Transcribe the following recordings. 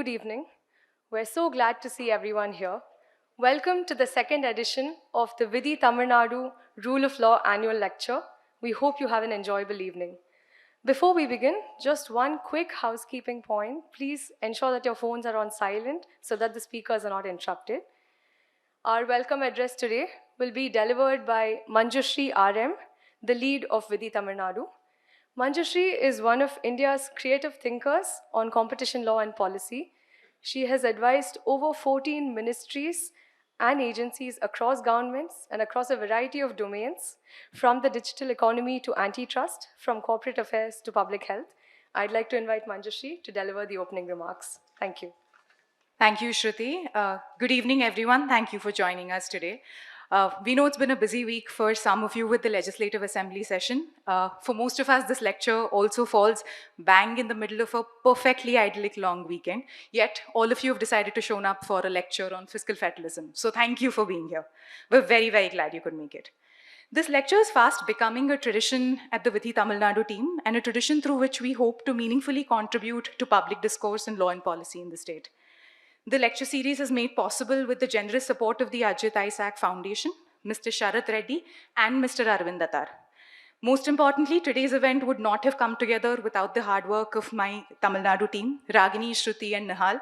evening. We're so glad to see everyone here. Welcome to the second edition of the Vidhi Tamil Nadu Rule of Law Annual Lecture. We hope you have an enjoyable evening. Before we begin, just one quick housekeeping point. Please ensure that your phones are on silent so that the speakers are not interrupted. Our welcome address today will be delivered by Manjushri RM, the lead of Vidhi Tamil Nadu. Manjushri is one of India's creative thinkers on competition law and policy. She has advised over 14 ministries and agencies across governments and across a variety of domains, from the digital economy to antitrust, from corporate affairs to public health. I'd like to invite Manjushri to deliver the opening remarks. Thank you. Thank you, Shruti. Good evening, everyone. Thank you for joining us today. We know it's been a busy week for some of you with the Legislative Assembly session. For most of us, this lecture also falls bang in the middle of a perfectly idyllic long weekend. Yet, all of you have decided to show up for a lecture on fiscal federalism. So thank you for being here. We're very, very glad you could make it. This lecture is fast becoming a tradition at the Vidhi Tamil Nadu team, and a tradition through which we hope to meaningfully contribute to public discourse and law and policy in the state. The lecture series is made possible with the generous support of the Ajit Isaac Foundation, Mr. Sharath Reddy, and Mr. Arvind Datar. Most importantly, today's event would not have come together without the hard work of my Tamil Nadu team, Ragini, Shruti, and Nihal.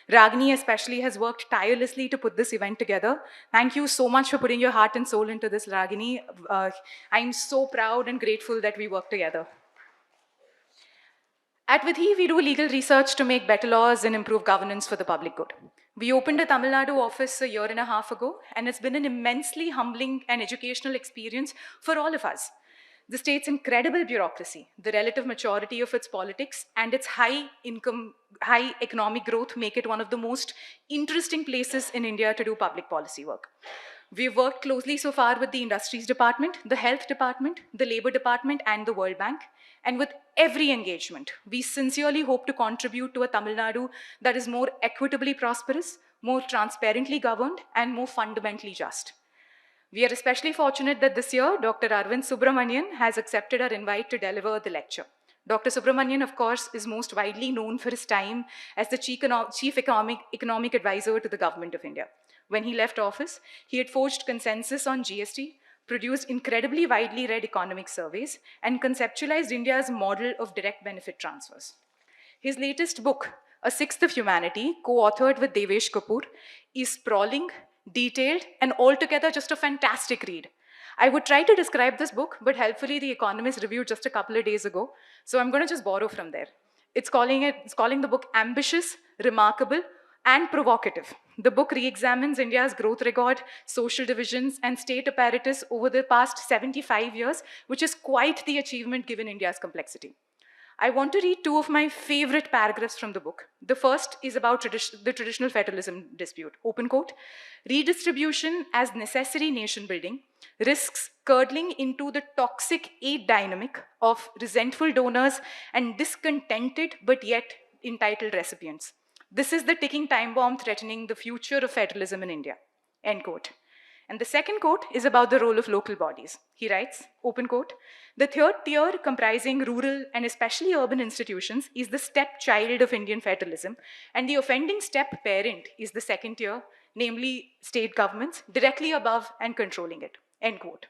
Ragini especially has worked tirelessly to put this event together. Thank you so much for putting your heart and soul into this, Ragini. I'm so proud and grateful that we work together. At Vidhi, we do legal research to make better laws and improve governance for the public good. We opened a Tamil Nadu office a year and a half ago, and it's been an immensely humbling and educational experience for all of us. The state's incredible bureaucracy, the relative maturity of its politics, and its high economic growth make it one of the most interesting places in India to do public policy work. We've worked closely so far with the Industries Department, the Health Department, the Labor Department, and the World Bank. And with every engagement, we sincerely hope to contribute to a Tamil Nadu that is more equitably prosperous, more transparently governed, and more fundamentally just. We are especially fortunate that this year, Dr. Arvind Subramanian has accepted our invite to deliver the lecture. Dr. Subramanian, of course, is most widely known for his time as the Chief Economic Advisor to the Government of India. When he left office, he had forged consensus on GST, produced incredibly widely read economic surveys, and conceptualized India's model of direct benefit transfers. His latest book, A Sixth of Humanity, co-authored with Devesh Kapoor, is sprawling, detailed, and altogether just a fantastic read. I would try to describe this book, but helpfully the Economist reviewed just a couple of days ago, so I'm going to just borrow from there. It's calling the book ambitious, remarkable, and provocative. The book re-examines India's growth record, social divisions, and state apparatus over the past 75 years, which is quite the achievement given India's complexity. I want to read two of my favorite paragraphs from the book. The first is about the traditional federalism dispute. Open quote, redistribution as necessary nation building risks curdling into the toxic aid dynamic of resentful donors and discontented but yet entitled recipients. This is the ticking time bomb threatening the future of federalism in India, end quote. And the second quote is about the role of local bodies. He writes, open quote, the third tier comprising rural and especially urban institutions is the stepchild of Indian federalism, and the offending step parent is the second tier, namely state governments, directly above and controlling it, end quote.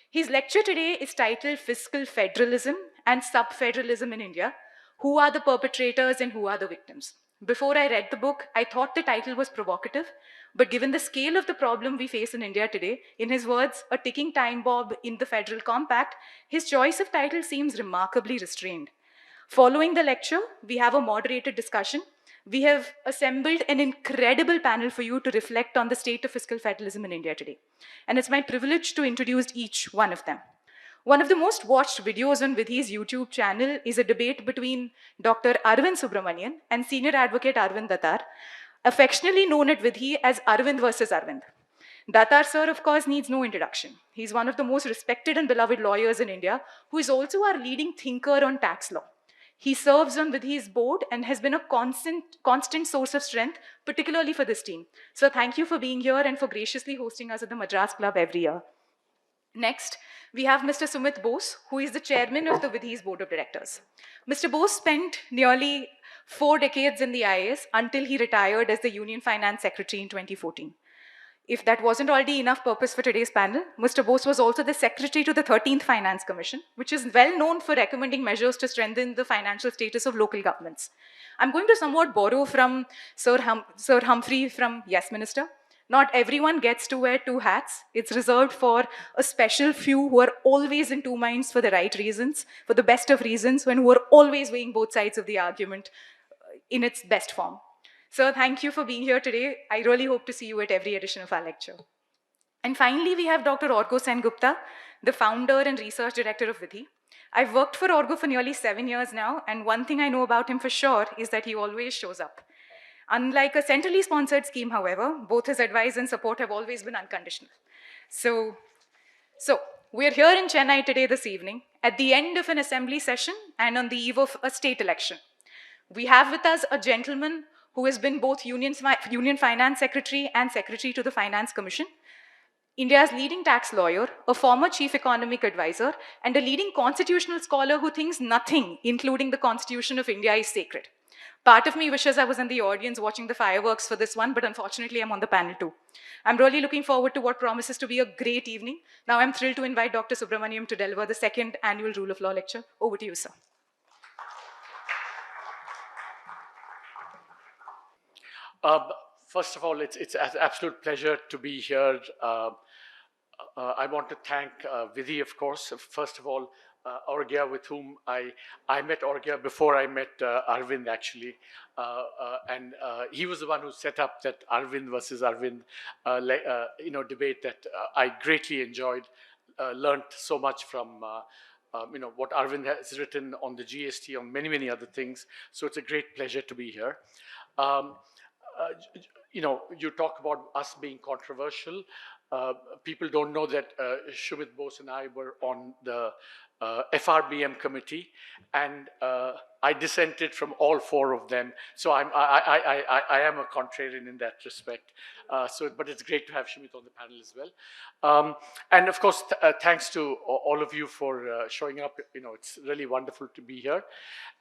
His lecture today is titled Fiscal Federalism and Sub-Federalism in India. Who are the perpetrators and who are the victims? Before I read the book, I thought the title was provocative, but given the scale of the problem we face in India today, in his words, a ticking time bomb in the federal compact, his choice of title seems remarkably restrained. Following the lecture, we have a moderated discussion. We have assembled an incredible panel for you to reflect on the state of fiscal federalism in India today. And it's my privilege to introduce each one of them. One of the most watched videos on Vidhi's YouTube channel is a debate between Dr. Arvind Subramanian and senior advocate Arvind Datar, affectionately known at Vidhi as Arvind versus Arvind. Datar sir, of course, needs no introduction. He's one of the most respected and beloved lawyers in India, who is also our leading thinker on tax law. He serves on Vidhi's board and has been a constant source of strength, particularly for this team. So thank you for being here and for graciously hosting us at the Madras Club every year. Next, we have Mr. Sumit Bose, who is the chairman of the Vidhi's board of directors. Mr. Bose spent nearly 4 decades in the IAS until he retired as the Union Finance Secretary in 2014. If that wasn't already enough purpose for today's panel, Mr. Bose was also the Secretary to the 13th Finance Commission, which is well known for recommending measures to strengthen the financial status of local governments. I'm going to somewhat borrow from Sir Humphrey from Yes Minister. Not everyone gets to wear 2 hats. It's reserved for a special few who are always in 2 minds for the right reasons, for the best of reasons, when who are always weighing both sides of the argument in its best form. Sir, thank you for being here today. I really hope to see you at every edition of our lecture. And finally, we have Dr. Orgo Sengupta, the founder and research director of Vidhi. I've worked for Orgo for nearly 7 years now, and one thing I know about him for sure is that he always shows up. Unlike a centrally sponsored scheme, however, both his advice and support have always been unconditional. So we're here in Chennai today this evening, at the end of an assembly session and on the eve of a state election. We have with us a gentleman who has been both Union Finance Secretary and Secretary to the Finance Commission, India's leading tax lawyer, a former chief economic advisor, and a leading constitutional scholar who thinks nothing, including the Constitution of India, is sacred. Part of me wishes I was in the audience watching the fireworks for this one, but unfortunately I'm on the panel too. I'm really looking forward to what promises to be a great evening. Now I'm thrilled to invite Dr. Subramanian to deliver the second annual Rule of Law lecture. Over to you, sir. First of all, it's an absolute pleasure to be here. I want to thank Vidhi, of course. First of all, Orgia, with whom I met Orgia before I met Arvind, actually. And he was the one who set up that Arvind versus Arvind debate that I greatly enjoyed, learned so much from what Arvind has written on the GST, on many, many other things. So it's a great pleasure to be here. You talk about us being controversial. People don't know that Shumit Bose and I were on the FRBM committee, and I dissented from all 4 of them. So I am a contrarian in that respect. But it's great to have Shumit on the panel as well. And of course, thanks to all of you for showing up. It's really wonderful to be here.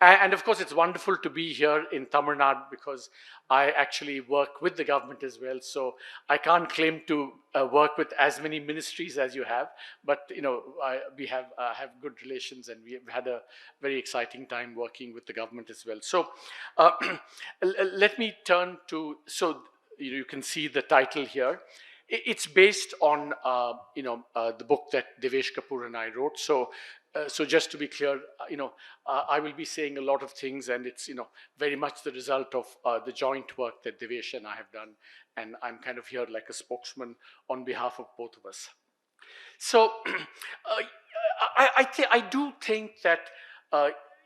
And of course, it's wonderful to be here in Tamil Nadu because I actually work with the government as well. So I can't claim to work with as many ministries as you have, but we have good relations, and we have had a very exciting time working with the government as well. So let me turn to, you can see the title here. It's based on the book that Devesh Kapoor and I wrote. So just to be clear, I will be saying a lot of things, and it's very much the result of the joint work that Devesh and I have done, and I'm kind of here like a spokesman on behalf of both of us. So I do think that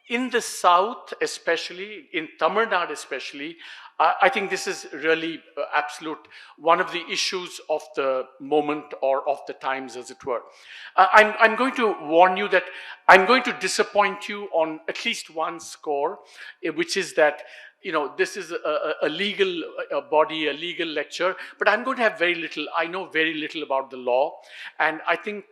in the South, especially in Tamil Nadu, especially, I think this is really absolute one of the issues of the moment or of the times, as it were. I'm going to warn you that I'm going to disappoint you on at least one score, which is that this is a legal body, a legal lecture, but I'm going to have very little. I know very little about the law. And I think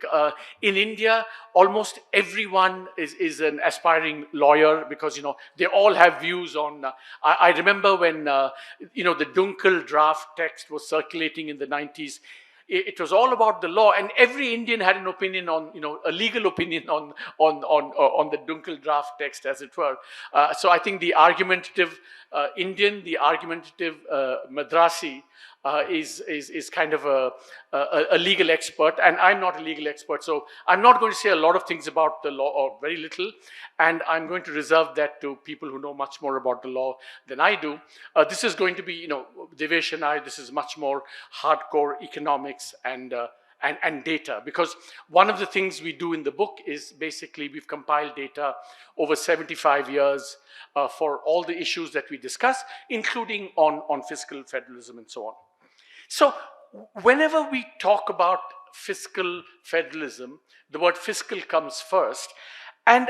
in India, almost everyone is an aspiring lawyer because, they all have views on, I remember when, the Dunkel draft text was circulating in the 90s. It was all about the law, and every Indian had an opinion on, a legal opinion on the Dunkel draft text, as it were. So I think the argumentative Indian, the argumentative Madrasi is kind of a legal expert, and I'm not a legal expert, so I'm not going to say a lot of things about the law, or very little, and I'm going to reserve that to people who know much more about the law than I do. This is going to be, Devesh and I, this is much more hardcore economics and data, because one of the things we do in the book is basically we've compiled data over 75 years for all the issues that we discuss, including on fiscal federalism and so on. So whenever we talk about fiscal federalism, the word fiscal comes first. And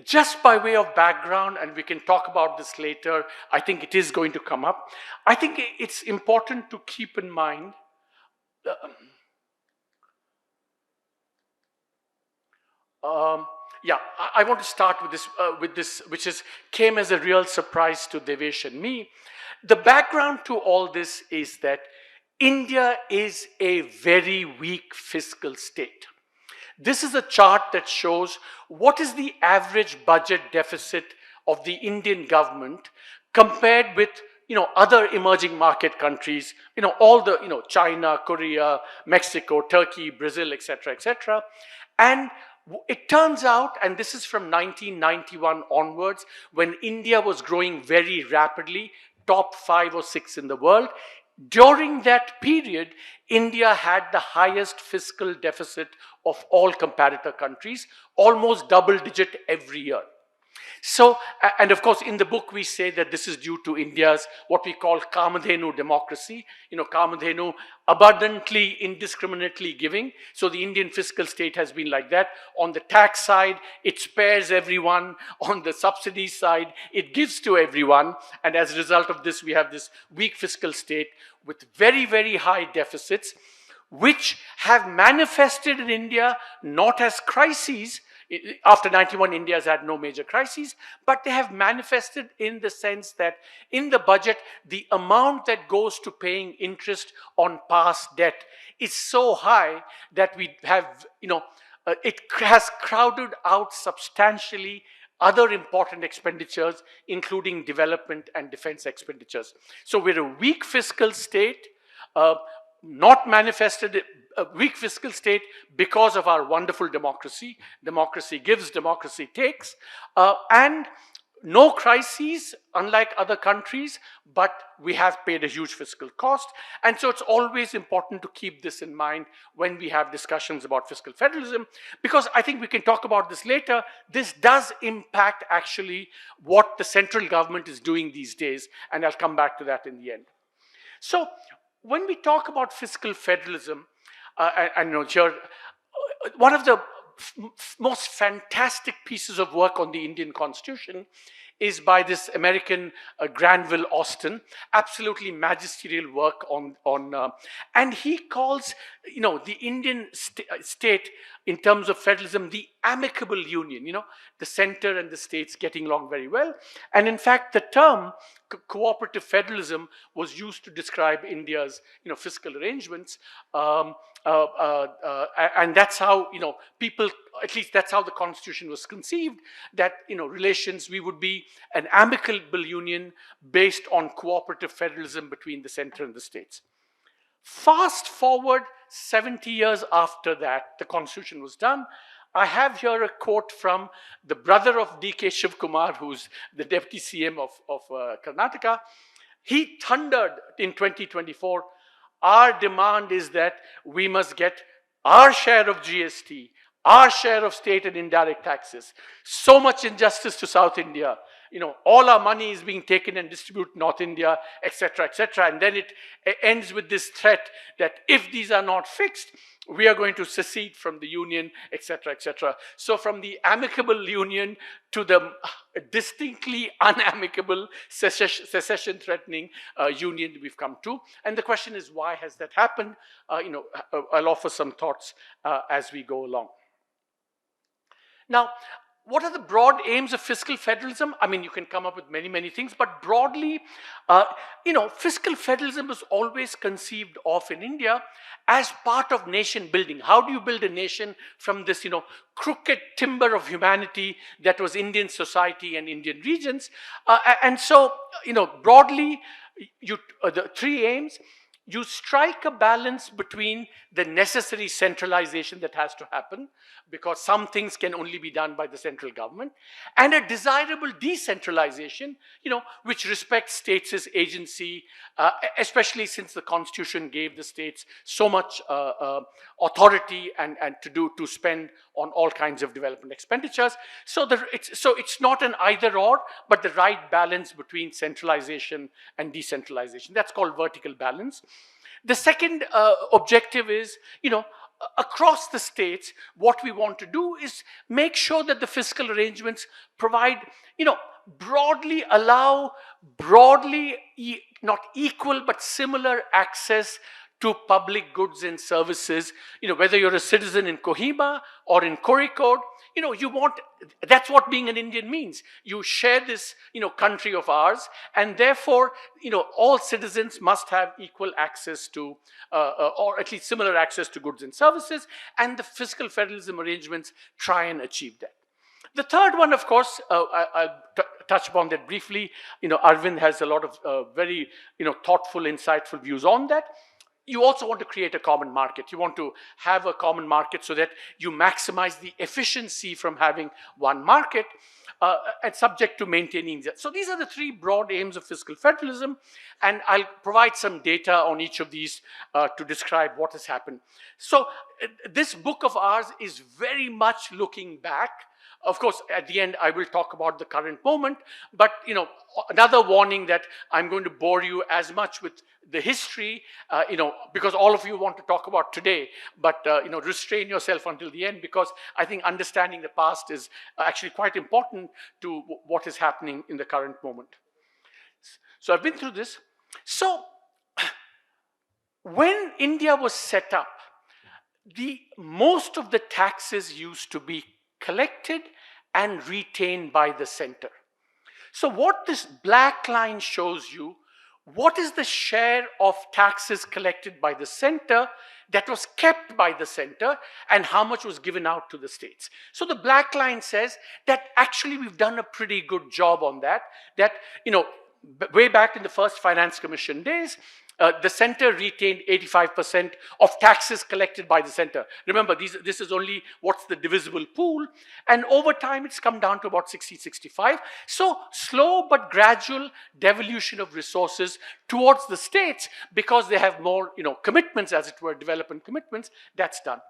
just by way of background, and we can talk about this later, I think it is going to come up. I think it's important to keep in mind Yeah, I want to start with this, which came as a real surprise to Devesh and me. The background to all this is that India is a very weak fiscal state. This is a chart that shows what is the average budget deficit of the Indian government compared with other emerging market countries, all the China, Korea, Mexico, Turkey, Brazil, etc. And it turns out, and this is from 1991 onwards, when India was growing very rapidly, top 5 or 6 in the world. During that period, India had the highest fiscal deficit of all comparator countries, almost double digit every year. So, and of course, in the book, we say that this is due to India's what we call Kamadhenu democracy. Kamadhenu abundantly, indiscriminately giving. So the Indian fiscal state has been like that. On the tax side, it spares everyone. On the subsidy side, it gives to everyone. And as a result of this, we have this weak fiscal state with very, very high deficits, which have manifested in India not as crises. After 91, India has had no major crises, but they have manifested in the sense that in the budget, the amount that goes to paying interest on past debt is so high that we have, it has crowded out substantially other important expenditures, including development and defense expenditures. So we're a weak fiscal state, not manifested, a weak fiscal state because of our wonderful democracy. Democracy gives, democracy takes, and no crises, unlike other countries, but we have paid a huge fiscal cost. And so it's always important to keep this in mind when we have discussions about fiscal federalism, because I think we can talk about this later. This does impact actually what the central government is doing these days, and I'll come back to that in the end. So when we talk about fiscal federalism, here, one of the most fantastic pieces of work on the Indian Constitution is by this American Granville Austin, absolutely magisterial work and he calls, the Indian state in terms of federalism, the amicable union, the center and the states getting along very well. And in fact, the term cooperative federalism was used to describe India's, fiscal arrangements. And that's how, people, at least that's how the Constitution was conceived, that, relations, we would be an amicable union based on cooperative federalism between the center and the states. Fast forward 70 years after that, the Constitution was done. I have here a quote from the brother of D.K. Shivkumar, who's the deputy CM of Karnataka. He thundered in 2024, our demand is that we must get our share of GST, our share of state and indirect taxes. So much injustice to South India. All our money is being taken and distributed to North India, etc. And then it ends with this threat that if these are not fixed, we are going to secede from the union, etc. So from the amicable union to the distinctly unamicable secession-threatening union we've come to. And the question is, why has that happened? I'll offer some thoughts as we go along. Now, what are the broad aims of fiscal federalism? I mean, you can come up with many things, but broadly, fiscal federalism was always conceived of in India as part of nation building. How do you build a nation from this, crooked timber of humanity that was Indian society and Indian regions? And so, broadly, the three aims. You strike a balance between the necessary centralization that has to happen, because some things can only be done by the central government, and a desirable decentralization, which respects states as agency, especially since the Constitution gave the states so much authority and to spend on all kinds of development expenditures. So it's not an either or, but the right balance between centralization and decentralization. That's called vertical balance. The second objective is, across the states, what we want to do is make sure that the fiscal arrangements provide, broadly allow, not equal, but similar access to public goods and services, whether you're a citizen in Kohima or in Kozhikode, that's what being an Indian means. You share this, country of ours, and therefore, all citizens must have equal access to, or at least similar access to goods and services, and the fiscal federalism arrangements try and achieve that. The third one, of course, I'll touch upon that briefly. Arvind has a lot of very, thoughtful, insightful views on that. You also want to create a common market. You want to have a common market so that you maximize the efficiency from having one market, and subject to maintaining that. So these are the three broad aims of fiscal federalism, and I'll provide some data on each of these to describe what has happened. So this book of ours is very much looking back. Of course, at the end, I will talk about the current moment, but another warning that I'm going to bore you as much with the history, because all of you want to talk about today, but restrain yourself until the end, because I think understanding the past is actually quite important to what is happening in the current moment. So I've been through this. So when India was set up, most of the taxes used to be collected and retained by the center. So what this black line shows you, what is the share of taxes collected by the center that was kept by the center, and how much was given out to the states. So the black line says that actually we've done a pretty good job on that, way back in the first Finance Commission days, the center retained 85% of taxes collected by the center. Remember, this is only what's the divisible pool, and over time it's come down to about 60-65. So slow but gradual devolution of resources towards the states, because they have more commitments, as it were, development commitments. That's done.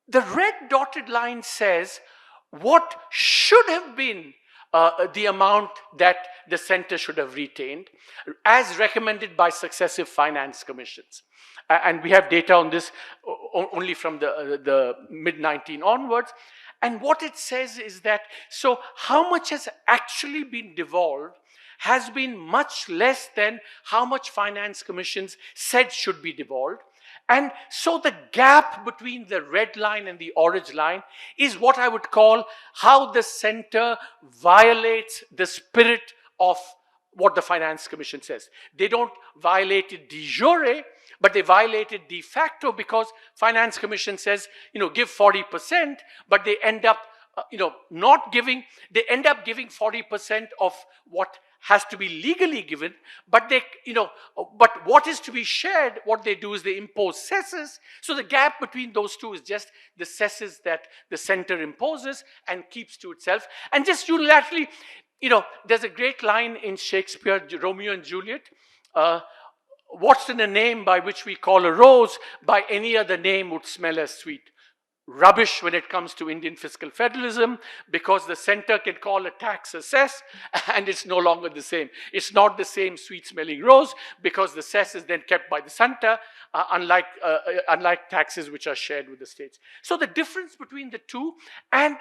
The red dotted line says what should have been the amount that the center should have retained, as recommended by successive finance commissions. And we have data on this only from the mid-19 onwards. And what it says is that, so how much has actually been devolved has been much less than how much finance commissions said should be devolved. And so the gap between the red line and the orange line is what I would call how the center violates the spirit of what the Finance Commission says. They don't violate it de jure, but they violate it de facto, because Finance Commission says, give 40%, but they end up, not giving, they end up giving 40% of what has to be legally given, but but what is to be shared, what they do is they impose cesses. So the gap between those two is just the cesses that the center imposes and keeps to itself. And just unilaterally, there's a great line in Shakespeare, Romeo and Juliet. What's in a name by which we call a rose, by any other name would smell as sweet? Rubbish when it comes to Indian fiscal federalism, because the center can call a tax a cess and it's no longer the same. It's not the same sweet smelling rose, because the cess is then kept by the center, unlike taxes which are shared with the states. So the difference between the two, and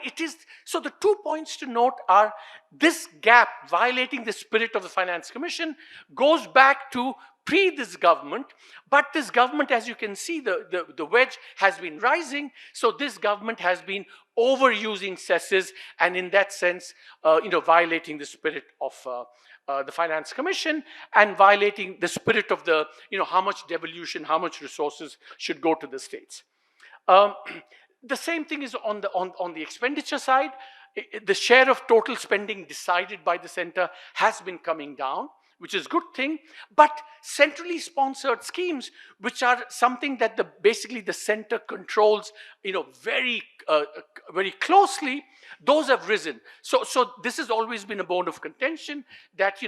so the 2 points to note are, this gap violating the spirit of the Finance Commission goes back to pre this government, but this government, as you can see, the wedge has been rising. So this government has been overusing cesses, and in that sense, violating the spirit of the Finance Commission, and violating the spirit of the, how much devolution, how much resources should go to the states. The same thing is on the expenditure side. The share of total spending decided by the center has been coming down, which is a good thing, but centrally sponsored schemes, which are something that basically the center controls, very closely, those have risen. So this has always been a bone of contention, that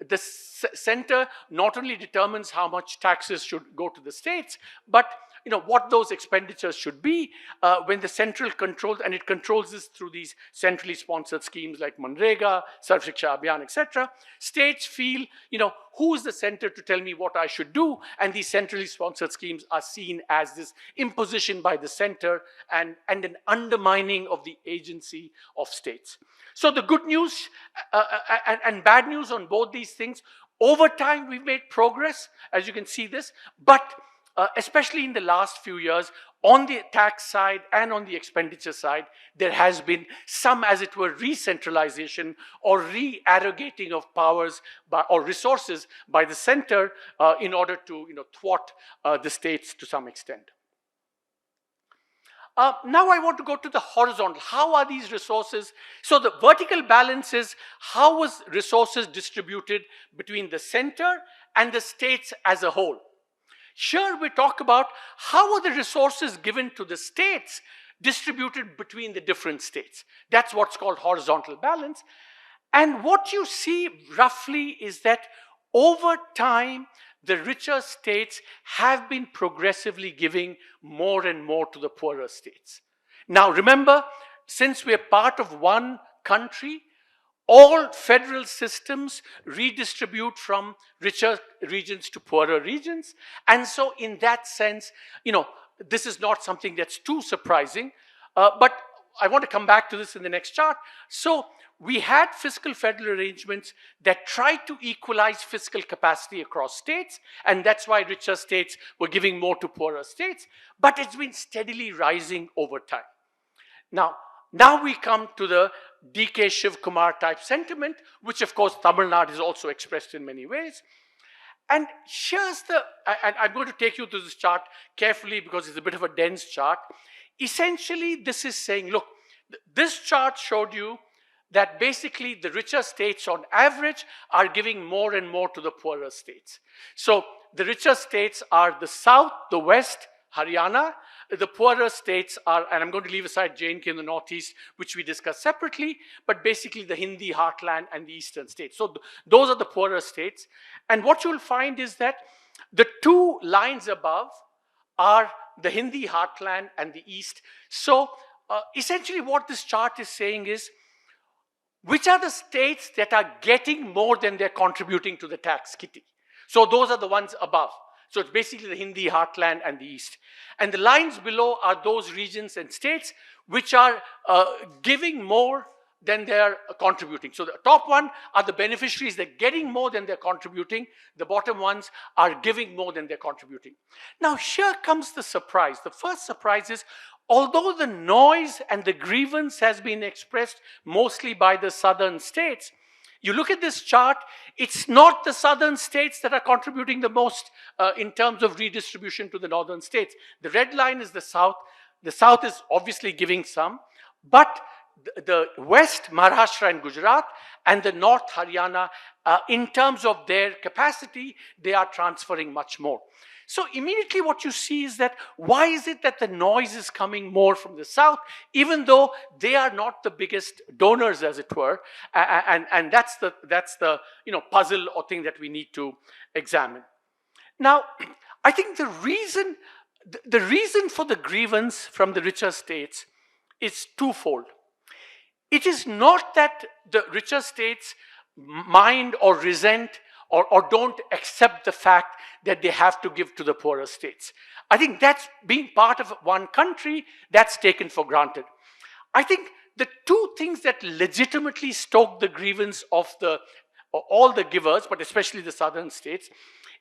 the center not only determines how much taxes should go to the states, but what those expenditures should be when the central controls, and it controls this through these centrally sponsored schemes like Manrega, Sarv Shiksha Abhiyan, etc. States feel, who is the center to tell me what I should do? And these centrally sponsored schemes are seen as this imposition by the center and an undermining of the agency of states. So the good news and bad news on both these things, over time we've made progress, as you can see this, but especially in the last few years, on the tax side and on the expenditure side, there has been some, as it were, re-centralization or re-arrogating of powers or resources by the center in order to thwart the states to some extent. Now I want to go to the horizontal. How are these resources? So the vertical balance is how was resources distributed between the center and the states as a whole. Here we talk about how are the resources given to the states distributed between the different states. That's what's called horizontal balance. And what you see roughly is that over time, the richer states have been progressively giving more and more to the poorer states. Now remember, since we're part of one country, all federal systems redistribute from richer regions to poorer regions. And so in that sense, this is not something that's too surprising. But I want to come back to this in the next chart. So we had fiscal federal arrangements that tried to equalize fiscal capacity across states, and that's why richer states were giving more to poorer states, but it's been steadily rising over time. Now we come to the D.K. Shiv Kumar type sentiment, which of course Tamil Nadu is also expressed in many ways. And here's and I'm going to take you through this chart carefully because it's a bit of a dense chart. Essentially, this is saying, look, this chart showed you that basically the richer states on average are giving more and more to the poorer states. So the richer states are the South, the West, Haryana. The poorer states are, and I'm going to leave aside J&K in the Northeast, which we discussed separately, but basically the Hindi heartland and the eastern states. So those are the poorer states. And what you'll find is that the two lines above are the Hindi heartland and the east. So essentially what this chart is saying is, which are the states that are getting more than they're contributing to the tax kitty? So those are the ones above. So it's basically the Hindi heartland and the east. And the lines below are those regions and states which are giving more than they're contributing. So the top one are the beneficiaries. They're getting more than they're contributing. The bottom ones are giving more than they're contributing. Now here comes the surprise. The first surprise is, although the noise and the grievance has been expressed mostly by the southern states, you look at this chart, it's not the southern states that are contributing the most in terms of redistribution to the northern states. The red line is the South. The South is obviously giving some, but the West, Maharashtra and Gujarat, and the North, Haryana, in terms of their capacity, they are transferring much more. So immediately what you see is that, why is it that the noise is coming more from the South, even though they are not the biggest donors, as it were, and that's the puzzle or thing that we need to examine. Now, I think the reason for the grievance from the richer states is twofold. It is not that the richer states mind or resent or don't accept the fact that they have to give to the poorer states. I think that's being part of one country, that's taken for granted. I think the two things that legitimately stoke the grievance of all the givers, but especially the southern states,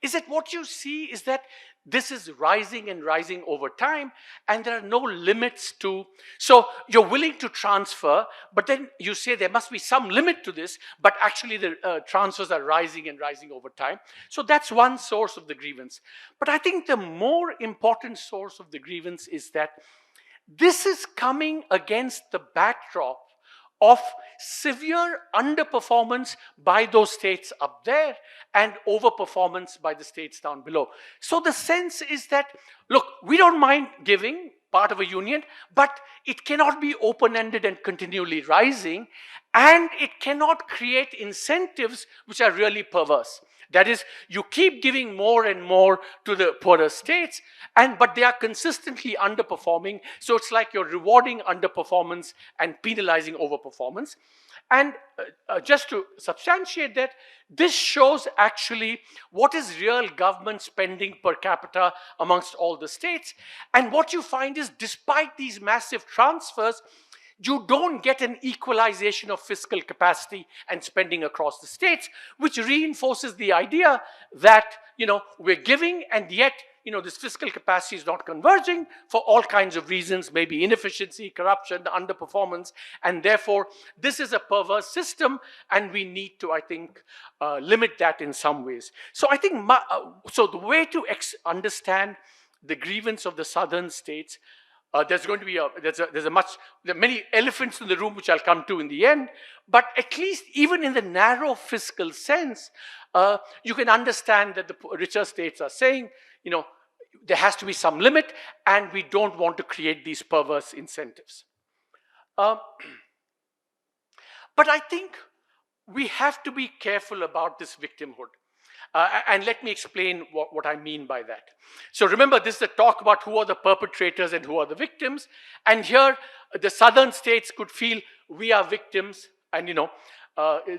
is that what you see is that this is rising and rising over time, and there are no limits to, so you're willing to transfer, but then you say there must be some limit to this, but actually the transfers are rising and rising over time. So that's one source of the grievance. But I think the more important source of the grievance is that this is coming against the backdrop of severe underperformance by those states up there and overperformance by the states down below. So the sense is that, look, we don't mind giving, part of a union, but it cannot be open-ended and continually rising, and it cannot create incentives which are really perverse. That is, you keep giving more and more to the poorer states, but they are consistently underperforming. So it's like you're rewarding underperformance and penalizing overperformance. And just to substantiate that, this shows actually what is real government spending per capita amongst all the states. And what you find is, despite these massive transfers, you don't get an equalization of fiscal capacity and spending across the states, which reinforces the idea that, we're giving and yet this fiscal capacity is not converging for all kinds of reasons, maybe inefficiency, corruption, underperformance, and therefore this is a perverse system, and we need to, I think, limit that in some ways. So I think, so the way to understand the grievance of the southern states, there's going to be there are many elephants in the room, which I'll come to in the end, but at least even in the narrow fiscal sense, you can understand that the richer states are saying, there has to be some limit, and we don't want to create these perverse incentives. But I think we have to be careful about this victimhood. And let me explain what I mean by that. So remember, this is a talk about who are the perpetrators and who are the victims. And here, the southern states could feel we are victims, and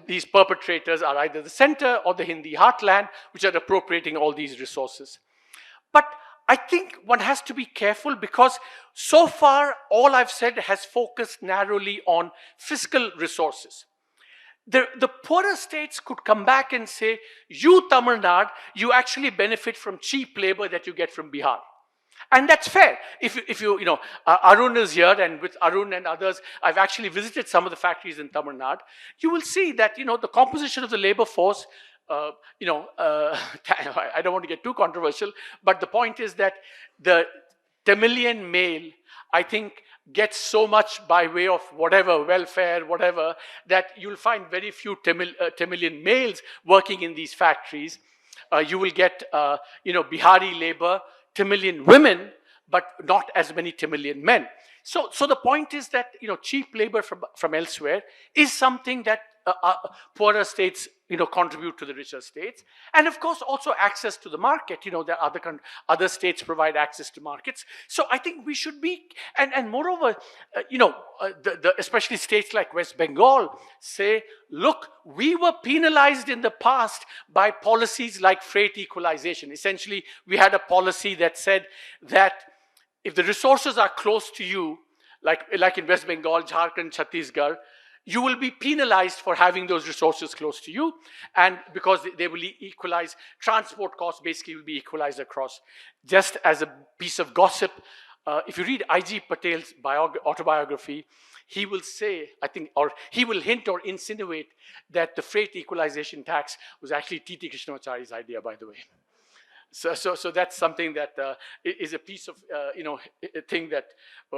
these perpetrators are either the center or the Hindi heartland, which are appropriating all these resources. But I think one has to be careful, because so far, all I've said has focused narrowly on fiscal resources. The poorer states could come back and say, you Tamil Nadu, you actually benefit from cheap labor that you get from Bihar. And that's fair. If you Arun is here, and with Arun and others, I've actually visited some of the factories in Tamil Nadu. You will see that, the composition of the labor force, I don't want to get too controversial, but the point is that the Tamilian male, I think, gets so much by way of whatever, welfare, whatever, that you'll find very few Tamilian males working in these factories. You will get, Bihari labor, Tamilian women, but not as many Tamilian men. So the point is that, cheap labor from elsewhere is something that poorer states, contribute to the richer states. And of course, also access to the market. There are other states provide access to markets. So I think we should be, and moreover, especially states like West Bengal say, look, we were penalized in the past by policies like freight equalization. Essentially, we had a policy that said that if the resources are close to you, like in West Bengal, Jharkhand, Chhattisgarh, you will be penalized for having those resources close to you, and because they will equalize, transport costs basically will be equalized across. Just as a piece of gossip, if you read I.G. Patel's autobiography, he will say, I think, or he will hint or insinuate that the freight equalization tax was actually T.T. Krishnamachari's idea, by the way. So that's something that is a piece of, a thing that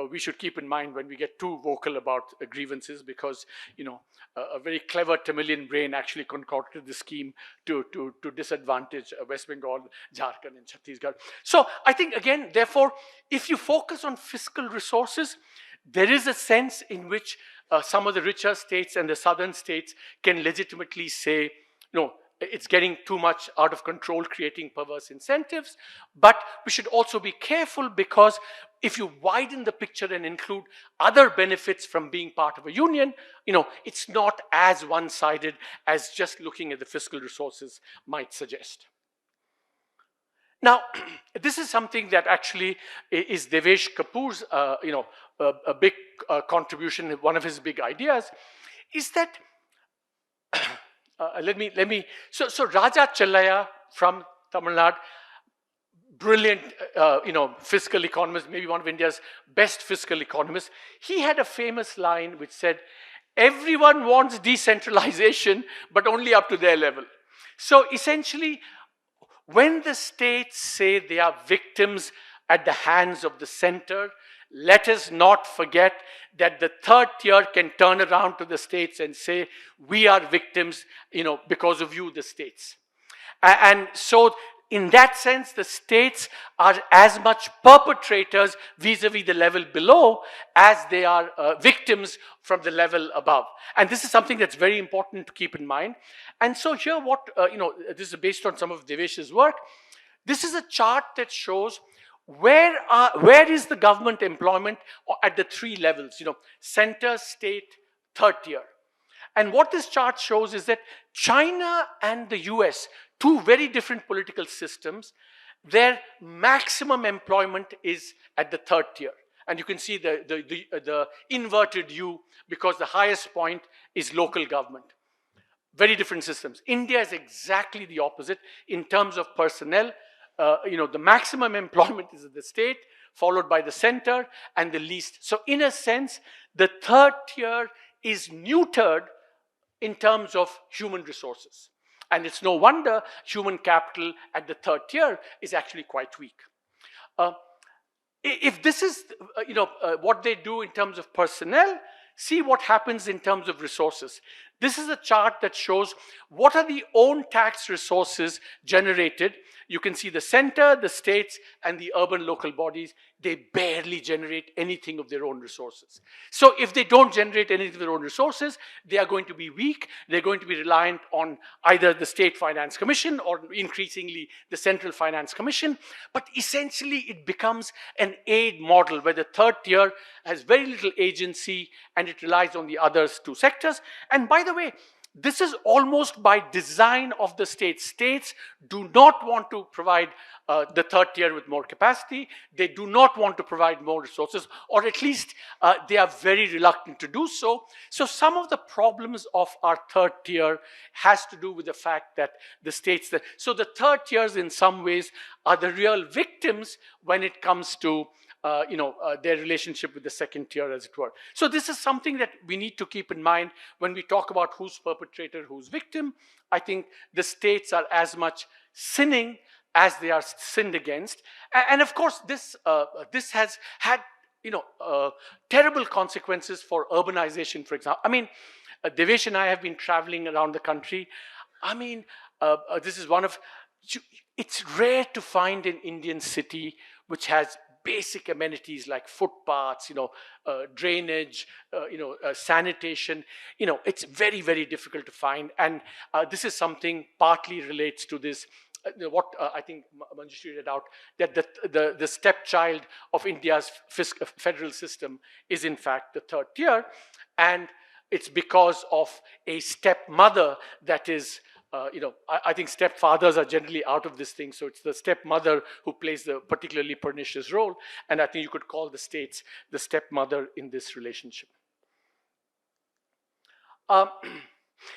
we should keep in mind when we get too vocal about grievances, because, a very clever Tamilian brain actually concocted the scheme to disadvantage West Bengal, Jharkhand, and Chhattisgarh. So I think, again, therefore, if you focus on fiscal resources, there is a sense in which some of the richer states and the southern states can legitimately say, no, it's getting too much out of control, creating perverse incentives. But we should also be careful, because if you widen the picture and include other benefits from being part of a union, it's not as one-sided as just looking at the fiscal resources might suggest. Now, this is something that actually is Devesh Kapoor's, a big contribution. One of his big ideas is that So Raja Chellaya from Tamil Nadu, brilliant, fiscal economist, maybe one of India's best fiscal economists. He had a famous line which said, everyone wants decentralization, but only up to their level. So essentially, when the states say they are victims at the hands of the center, let us not forget that the third tier can turn around to the states and say, we are victims, because of you, the states. And so in that sense, the states are as much perpetrators vis-a-vis the level below as they are victims from the level above. And this is something that's very important to keep in mind. And so here this is based on some of Devesh's work. This is a chart that shows where is the government employment at the three levels, center, state, third tier. And what this chart shows is that China and the US, two very different political systems, their maximum employment is at the third tier. And you can see the inverted U, because the highest point is local government. Very different systems. India is exactly the opposite in terms of personnel. the maximum employment is at the state, followed by the center, and the least. So in a sense, the third tier is neutered in terms of human resources. And it's no wonder human capital at the third tier is actually quite weak. If this is what they do in terms of personnel, see what happens in terms of resources. This is a chart that shows what are the own tax resources generated. You can see the center, the states, and the urban local bodies. They barely generate anything of their own resources. So if they don't generate anything of their own resources, they are going to be weak. They're going to be reliant on either the State Finance Commission or increasingly the Central Finance Commission. But essentially, it becomes an aid model where the third tier has very little agency and it relies on the other two sectors. And by the way, this is almost by design of the states. States do not want to provide the third tier with more capacity. They do not want to provide more resources, or at least they are very reluctant to do so. So some of the problems of our third tier has to do with the fact that the states, so the third tiers in some ways are the real victims when it comes to their relationship with the second tier, as it were. So this is something that we need to keep in mind when we talk about who's perpetrator, who's victim. I think the states are as much sinning as they are sinned against. And of course, this has had terrible consequences for urbanization, for example. I mean, Devesh and I have been traveling around the country. I mean, this is one of, it's rare to find an Indian city which has basic amenities like footpaths, drainage, sanitation. It's very, very difficult to find. And this is something partly relates to this, what I think Manjushri read out, that the stepchild of India's federal system is in fact the third tier. And it's because of a stepmother that is, I think stepfathers are generally out of this thing. So it's the stepmother who plays the particularly pernicious role. And I think you could call the states the stepmother in this relationship.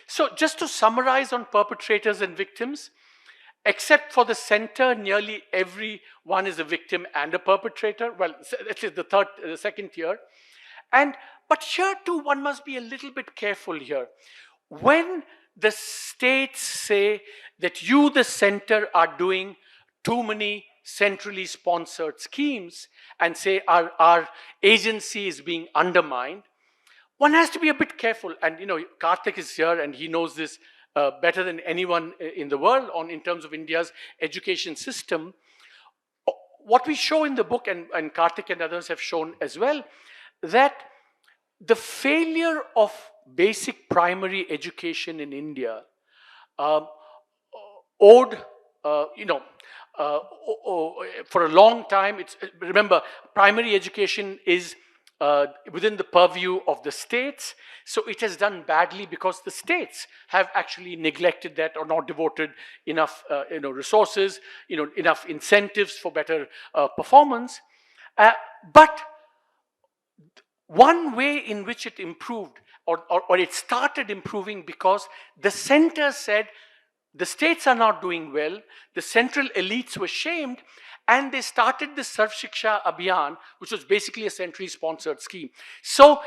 So just to summarize on perpetrators and victims, except for the center, nearly everyone is a victim and a perpetrator. Well, that is the second tier. But here too, one must be a little bit careful here. When the states say that you, the center, are doing too many centrally sponsored schemes and say our agency is being undermined, one has to be a bit careful. And Karthik is here and he knows this better than anyone in the world in terms of India's education system. What we show in the book, and Karthik and others have shown as well, that the failure of basic primary education in India owed, for a long time, remember, primary education is within the purview of the states. So it has done badly because the states have actually neglected that or not devoted enough resources, enough incentives for better performance. But one way in which it improved, or it started improving, because the center said the states are not doing well, the central elites were shamed, and they started the Sarv Shiksha Abhiyan, which was basically a centrally sponsored scheme. So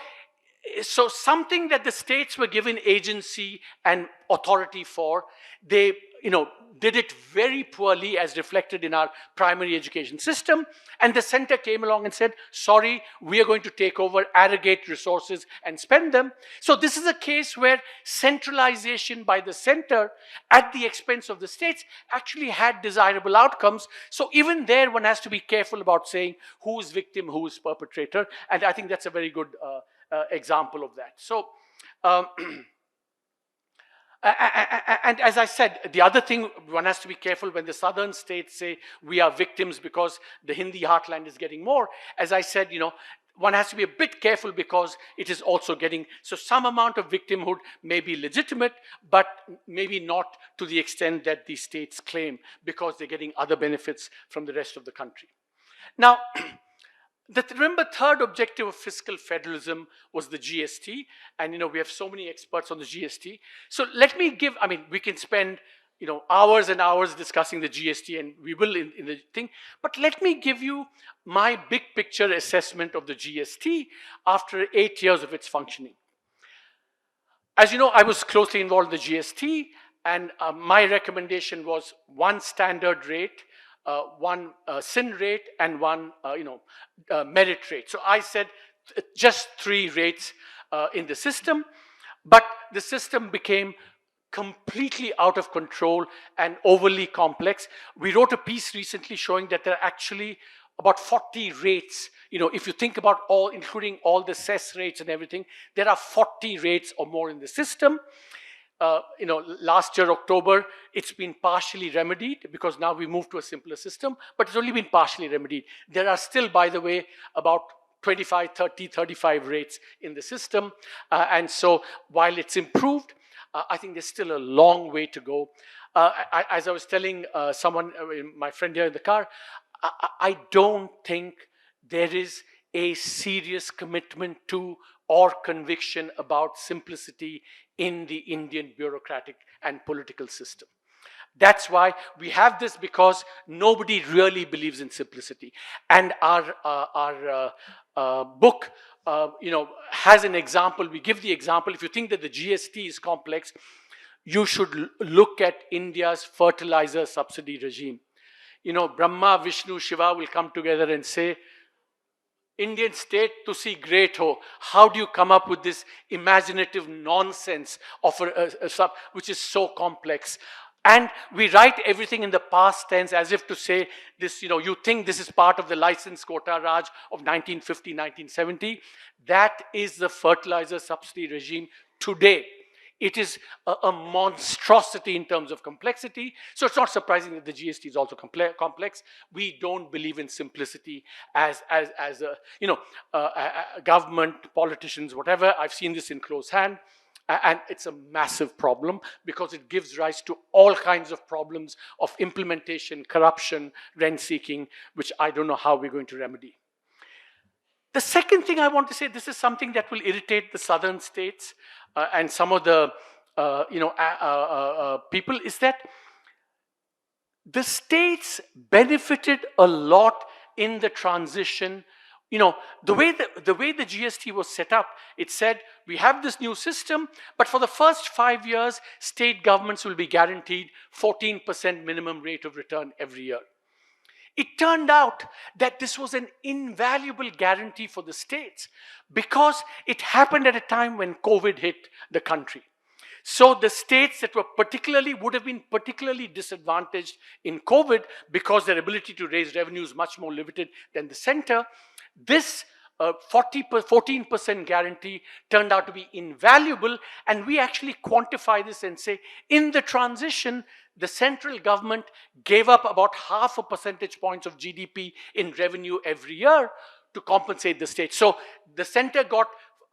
something that the states were given agency and authority for, they did it very poorly as reflected in our primary education system. And the center came along and said, sorry, we are going to take over, arrogate resources and spend them. So this is a case where centralization by the center at the expense of the states actually had desirable outcomes. So even there, one has to be careful about saying who is victim, who is perpetrator. And I think that's a very good example of that. So, and as I said, the other thing, one has to be careful when the southern states say we are victims because the Hindi heartland is getting more. As I said, one has to be a bit careful because it is also getting, so some amount of victimhood may be legitimate, but maybe not to the extent that the states claim, because they're getting other benefits from the rest of the country. Now, remember, third objective of fiscal federalism was the GST, and we have so many experts on the GST. So let me give, we can spend hours and hours discussing the GST, and we will in the thing. But let me give you my big picture assessment of the GST after 8 years of its functioning. As you know, I was closely involved in the GST, and my recommendation was one standard rate, one sin rate, and one merit rate. So I said just 3 rates in the system, but the system became completely out of control and overly complex. We wrote a piece recently showing that there are actually about 40 rates. If you think about all, including all the cess rates and everything, there are 40 rates or more in the system. Last year, October, it's been partially remedied because now we moved to a simpler system, but it's only been partially remedied. There are still, by the way, about 25, 30, 35 rates in the system. And so while it's improved, I think there's still a long way to go. As I was telling someone, my friend here in the car, I don't think there is a serious commitment to or conviction about simplicity in the Indian bureaucratic and political system. That's why we have this, because nobody really believes in simplicity. And our book has an example. We give the example. If you think that the GST is complex, you should look at India's fertilizer subsidy regime. Brahma, Vishnu, Shiva will come together and say, Indian state, tusi great ho. How do you come up with this imaginative nonsense of a sub which is so complex? And we write everything in the past tense as if to say this, you think this is part of the license quota Raj of 1950, 1970. That is the fertilizer subsidy regime today. It is a monstrosity in terms of complexity. So it's not surprising that the GST is also complex. We don't believe in simplicity as government, politicians, whatever. I've seen this in close hand. And it's a massive problem because it gives rise to all kinds of problems of implementation, corruption, rent seeking, which I don't know how we're going to remedy. The second thing I want to say, this is something that will irritate the southern states and some of the people, is that the states benefited a lot in the transition. The way the GST was set up, it said, we have this new system, but for the first 5 years, state governments will be guaranteed 14% minimum rate of return every year. It turned out that this was an invaluable guarantee for the states because it happened at a time when COVID hit the country. So the states that would have been particularly disadvantaged in COVID because their ability to raise revenue is much more limited than the center, this 14% guarantee turned out to be invaluable, and we actually quantify this and say, in the transition, the central government gave up about 0.5 percentage points of GDP in revenue every year to compensate the state. So the center got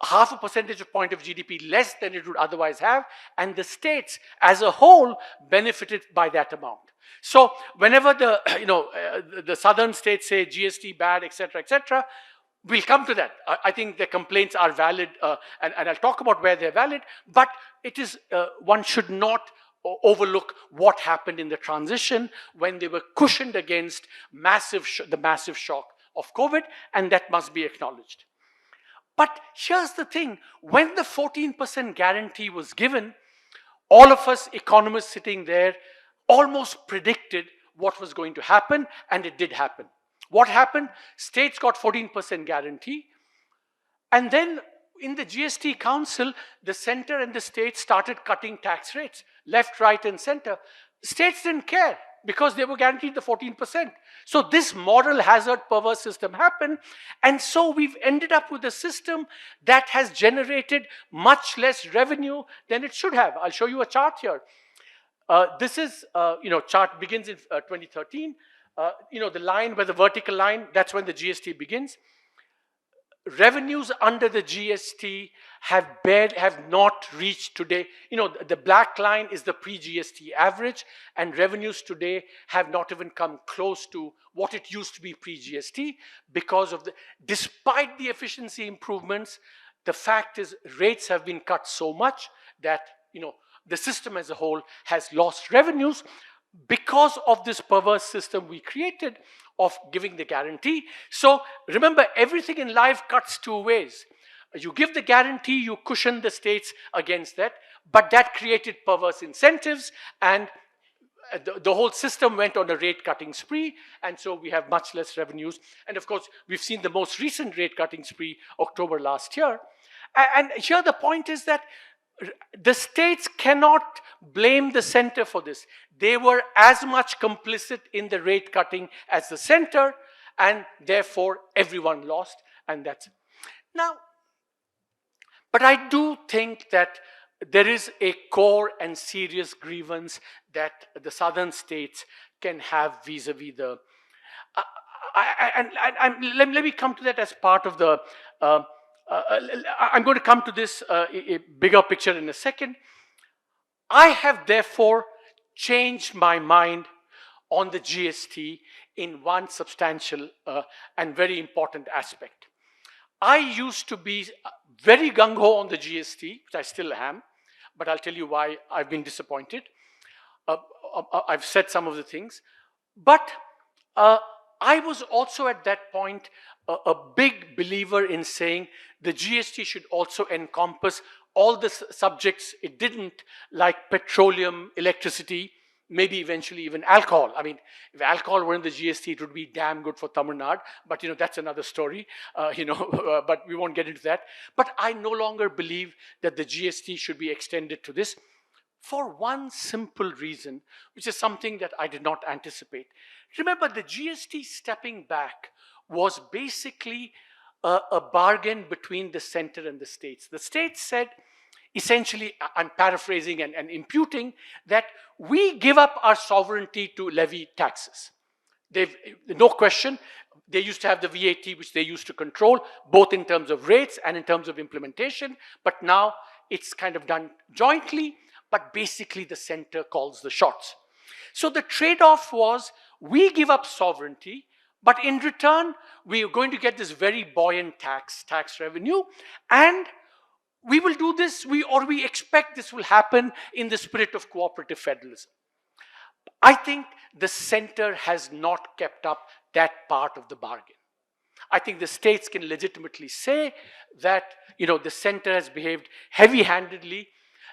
0.5 percentage point of GDP less than it would otherwise have, and the states as a whole benefited by that amount. So whenever the southern states say GST bad, etc., we'll come to that. I think the complaints are valid, and I'll talk about where they're valid, but it is, one should not overlook what happened in the transition when they were cushioned against the massive shock of COVID, and that must be acknowledged. But here's the thing, when the 14% guarantee was given, all of us economists sitting there almost predicted what was going to happen, and it did happen. What happened? States got 14% guarantee, and then in the GST Council, the center and the states started cutting tax rates, left, right, and center. States didn't care because they were guaranteed the 14%. So this moral hazard perverse system happened, and so we've ended up with a system that has generated much less revenue than it should have. I'll show you a chart here. This is, chart begins in 2013. The line where the vertical line, that's when the GST begins. Revenues under the GST have not reached today. The black line is the pre-GST average, and revenues today have not even come close to what it used to be pre-GST because of despite the efficiency improvements, the fact is rates have been cut so much that, the system as a whole has lost revenues because of this perverse system we created of giving the guarantee. So remember, everything in life cuts two ways. You give the guarantee, you cushion the states against that, but that created perverse incentives, and the whole system went on a rate cutting spree, and so we have much less revenues. And of course, we've seen the most recent rate cutting spree, October last year. And here the point is that the states cannot blame the center for this. They were as much complicit in the rate cutting as the center, and therefore everyone lost, and that's it. Now, but I do think that there is a core and serious grievance that the southern states can have vis-a-vis the... let me come to that as part of the... I'm going to come to this a bigger picture in a second. I have therefore changed my mind on the GST in one substantial and very important aspect. I used to be very gung-ho on the GST, which I still am, but I'll tell you why I've been disappointed. I've said some of the things, but I was also at that point a big believer in saying the GST should also encompass all the subjects it didn't, like petroleum, electricity, maybe eventually even alcohol. I mean, if alcohol were in the GST, it would be damn good for Tamil Nadu, but that's another story, but we won't get into that. But I no longer believe that the GST should be extended to this for one simple reason, which is something that I did not anticipate. Remember, the GST stepping back was basically a bargain between the center and the states. The states said, essentially, I'm paraphrasing and imputing, that we give up our sovereignty to levy taxes. No question, they used to have the VAT, which they used to control, both in terms of rates and in terms of implementation, but now it's kind of done jointly, but basically the center calls the shots. So the trade-off was, we give up sovereignty, but in return, we are going to get this very buoyant tax revenue, and we will do this, we expect this will happen in the spirit of cooperative federalism. I think the center has not kept up that part of the bargain. I think the states can legitimately say that the center has behaved heavy-handedly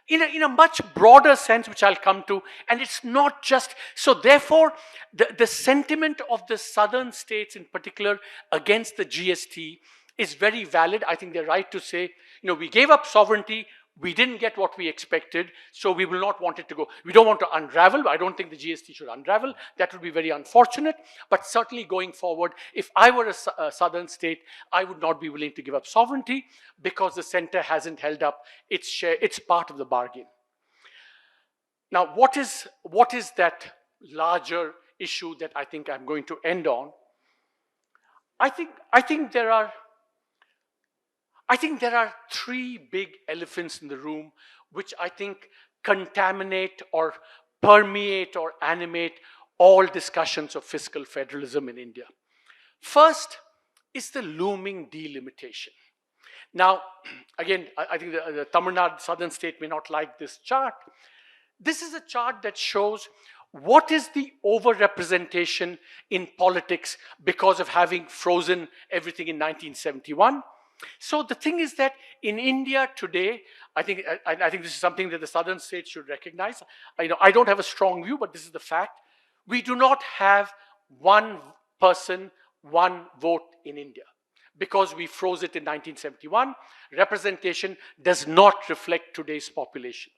in a much broader sense, which I'll come to, and it's not just... So therefore, the sentiment of the southern states in particular against the GST is very valid. I think they're right to say, we gave up sovereignty, we didn't get what we expected, so we will not want it to go. We don't want to unravel. I don't think the GST should unravel. That would be very unfortunate. But certainly going forward, if I were a southern state, I would not be willing to give up sovereignty because the center hasn't held up its share, its part of the bargain. Now, what is that larger issue that I think I'm going to end on? I think there are three big elephants in the room which I think contaminate or permeate or animate all discussions of fiscal federalism in India. First is the looming delimitation. Now, again, I think the Tamil Nadu southern state may not like this chart. This is a chart that shows what is the overrepresentation in politics because of having frozen everything in 1971. So the thing is that in India today, I think this is something that the southern states should recognize. I don't have a strong view, but this is the fact. We do not have one person, one vote in India because we froze it in 1971. Representation does not reflect today's population.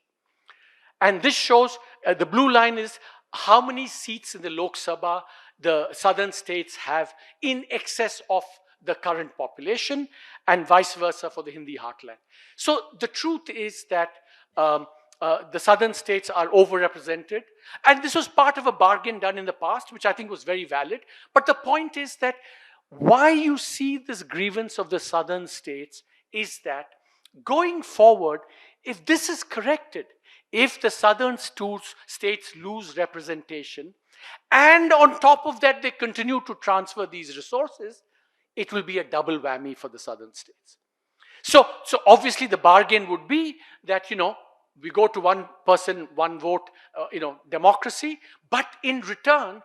And this shows, the blue line is how many seats in the Lok Sabha the southern states have in excess of the current population, and vice versa for the Hindi heartland. So the truth is that the southern states are overrepresented, and this was part of a bargain done in the past, which I think was very valid. But the point is that why you see this grievance of the southern states is that going forward, if this is corrected, if the southern states lose representation, and on top of that they continue to transfer these resources, it will be a double whammy for the southern states. So obviously the bargain would be that, we go to one person, one vote, democracy, but in return,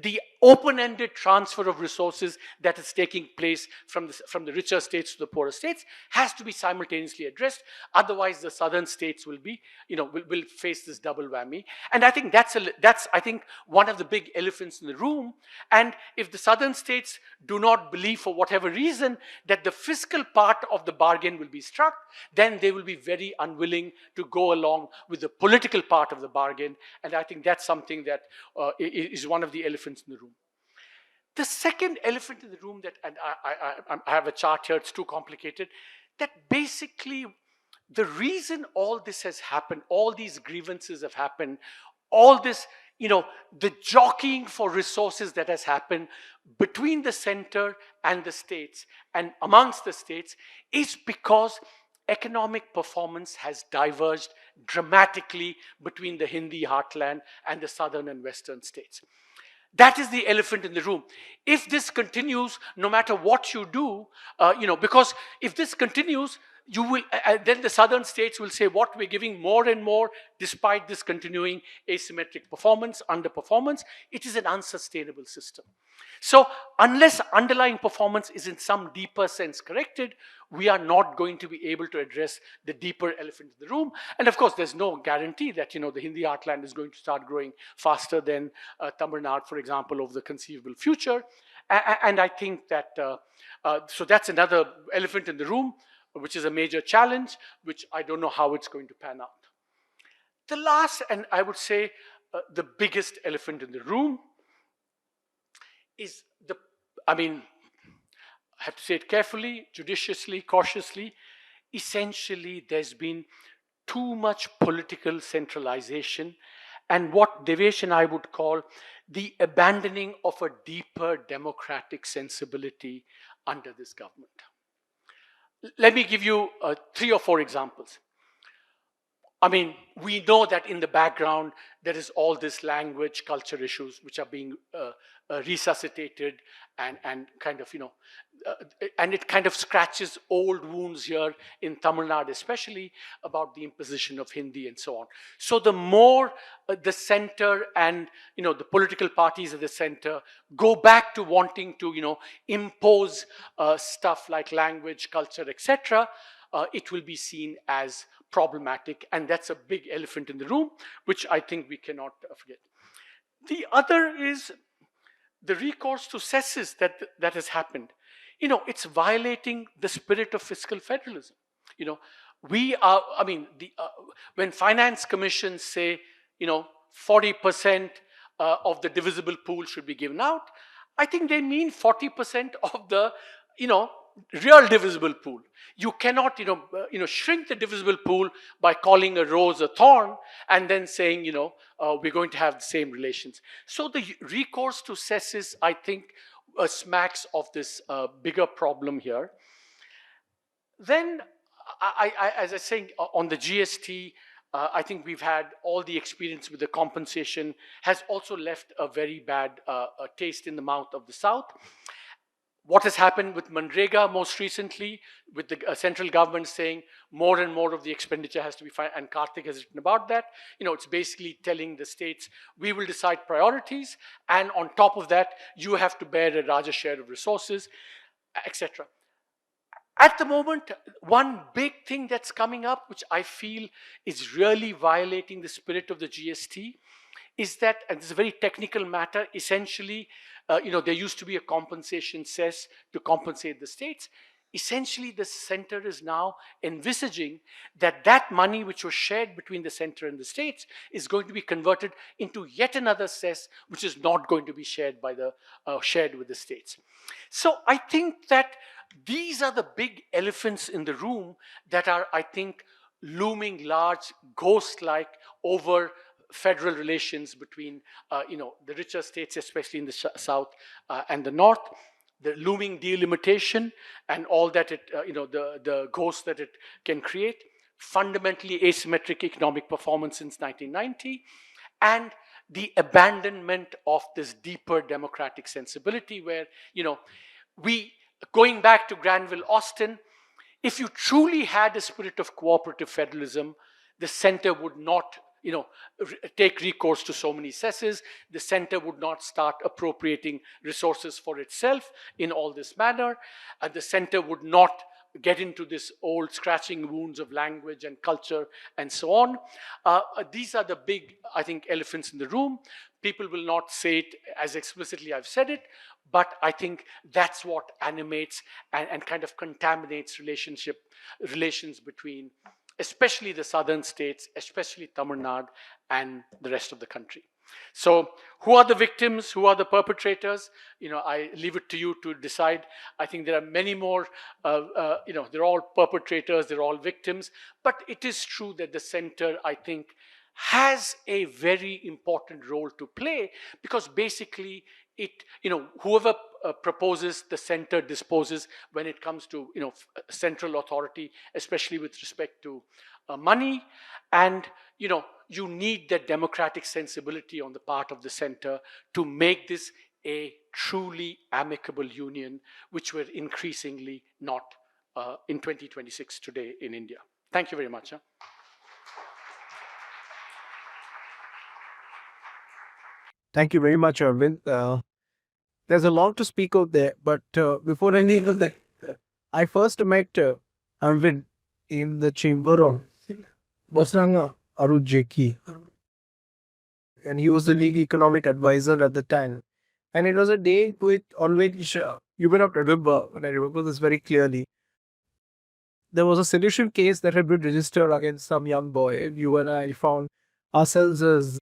the open-ended transfer of resources that is taking place from the richer states to the poorer states has to be simultaneously addressed. Otherwise, the southern states will be, will face this double whammy. And I think that's I think one of the big elephants in the room. And if the southern states do not believe, for whatever reason, that the fiscal part of the bargain will be struck, then they will be very unwilling to go along with the political part of the bargain. And I think that's something that is one of the elephants in the room. The second elephant in the room that, and I have a chart here, it's too complicated, that basically the reason all this has happened, all these grievances have happened, all this, the jockeying for resources that has happened between the center and the states and amongst the states is because economic performance has diverged dramatically between the Hindi heartland and the southern and western states. That is the elephant in the room. If this continues, no matter what you do, because if this continues, you will, then the southern states will say, what, we're giving more and more despite this continuing asymmetric performance, underperformance. It is an unsustainable system. So unless underlying performance is in some deeper sense corrected, we are not going to be able to address the deeper elephant in the room. And of course, there's no guarantee that, the Hindi heartland is going to start growing faster than Tamil Nadu, for example, over the conceivable future. And I think that, so that's another elephant in the room, which is a major challenge, which I don't know how it's going to pan out. The last, and I would say the biggest elephant in the room is I have to say it carefully, judiciously, cautiously. Essentially, there's been too much political centralization and what Devesh and I would call the abandoning of a deeper democratic sensibility under this government. Let me give you 3 or 4 examples. We know that in the background, there is all this language, culture issues which are being resuscitated and kind of, and it kind of scratches old wounds here in Tamil Nadu, especially about the imposition of Hindi and so on. So the more the center and, the political parties at the center go back to wanting to, impose stuff like language, culture, etc., it will be seen as problematic, and that's a big elephant in the room, which I think we cannot forget. The other is the recourse to cesses that has happened. It's violating the spirit of fiscal federalism. We are, when finance commissions say, 40% of the divisible pool should be given out, I think they mean 40% of the, real divisible pool. You cannot, shrink the divisible pool by calling a rose a thorn and then saying, we're going to have the same relations. So the recourse to cesses, I think, smacks of this bigger problem here. Then, as I was saying, on the GST, I think we've had all the experience with the compensation has also left a very bad taste in the mouth of the South. What has happened with Manrega most recently, with the central government saying more and more of the expenditure has to be financed, and Karthik has written about that. It's basically telling the states, we will decide priorities, and on top of that, you have to bear a larger share of resources, etc. At the moment, one big thing that's coming up, which I feel is really violating the spirit of the GST, is that, and it's a very technical matter, essentially, there used to be a compensation cess to compensate the states. Essentially, the center is now envisaging that that money which was shared between the center and the states is going to be converted into yet another cess, which is not going to be shared by the shared with the states. So I think that these are the big elephants in the room that are, I think, looming large, ghost-like over federal relations between, the richer states, especially in the south and the north, the looming delimitation and all that it, the ghost that it can create, fundamentally asymmetric economic performance since 1990, and the abandonment of this deeper democratic sensibility where, going back to Granville Austin, if you truly had a spirit of cooperative federalism, the center would not take recourse to so many cesses. The center would not start appropriating resources for itself in all this manner. And the center would not get into this old scratching wounds of language and culture and so on. These are the big, I think, elephants in the room. People will not say it as explicitly I've said it, but I think that's what animates and kind of contaminates relations between especially the southern states, especially Tamil Nadu and the rest of the country. So who are the victims? Who are the perpetrators? I leave it to you to decide. I think there are many more, they're all perpetrators, they're all victims. But it is true that the center, I think, has a very important role to play, because basically whoever proposes, the center disposes when it comes to central authority, especially with respect to money. And you need that democratic sensibility on the part of the center to make this a truly amicable union, which we're increasingly not in 2026 today in India. Thank you very much. Thank you very much, Arvind. There's a lot to speak of there, but before any of that, I first met Arvind in the chamber of Basranga Arujeki, and he was the league economic advisor at the time. And it was a day on which you may not remember, but I remember this very clearly. There was a sedition case that had been registered against some young boy. You and I found ourselves as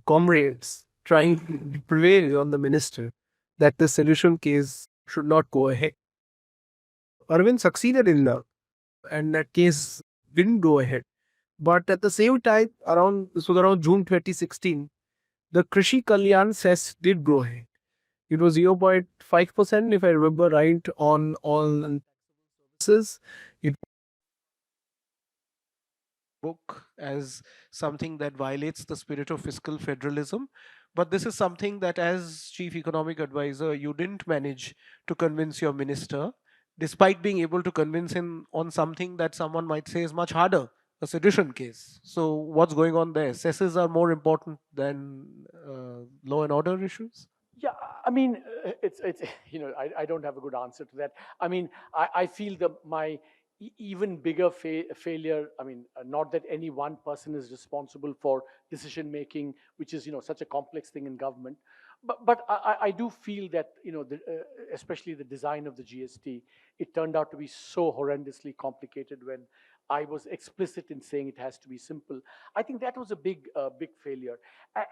comrades trying to prevail on the minister that the sedition case should not go ahead. Arvind succeeded in that, and that case didn't go ahead. But at the same time, around June 2016, the Krishi Kalyan cess did go ahead. It was 0.5%, if I remember right, on all services. It book as something that violates the spirit of fiscal federalism. But this is something that, as chief economic advisor, you didn't manage to convince your minister, despite being able to convince him on something that someone might say is much harder, a sedition case. So what's going on there? Cesses are more important than law and order issues? Yeah, I mean, it's I don't have a good answer to that. I mean, I feel my even bigger failure. I mean, not that any one person is responsible for decision making, which is such a complex thing in government, but I do feel that especially the design of the GST, it turned out to be so horrendously complicated when I was explicit in saying it has to be simple. I think that was a big failure.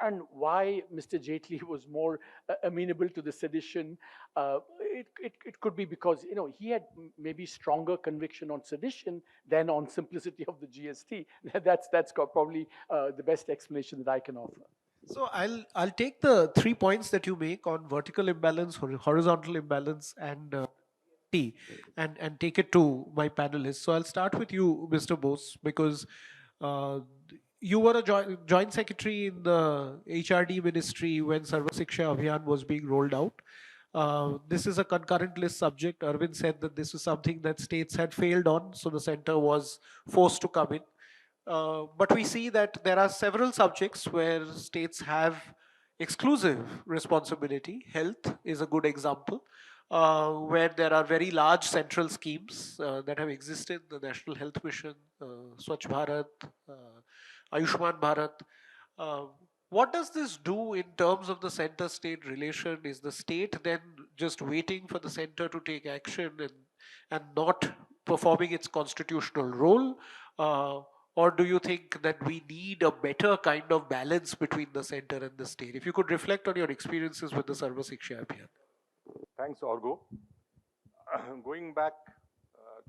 And why Mr. Jaitley was more amenable to the sedition, it could be because he had maybe stronger conviction on sedition than on simplicity of the GST. That's probably the best explanation that I can offer. So I'll take the 3 points that you make on vertical imbalance, horizontal imbalance, and and take it to my panelists. So I'll start with you, Mr. Bose, because you were a joint secretary in the HRD ministry when Sarva Shiksha Abhiyan was being rolled out. This is a concurrent list subject. Arvind said that this was something that states had failed on, so the center was forced to come in. But we see that there are several subjects where states have exclusive responsibility. Health is a good example, where there are very large central schemes that have existed, the National Health Mission, Swachh Bharat, Ayushman Bharat. What does this do in terms of the center-state relation? Is the state then just waiting for the center to take action and not performing its constitutional role? Or do you think that we need a better kind of balance between the center and the state? If you could reflect on your experiences with the Sarva Shiksha Abhiyan. Thanks, Orgo. Going back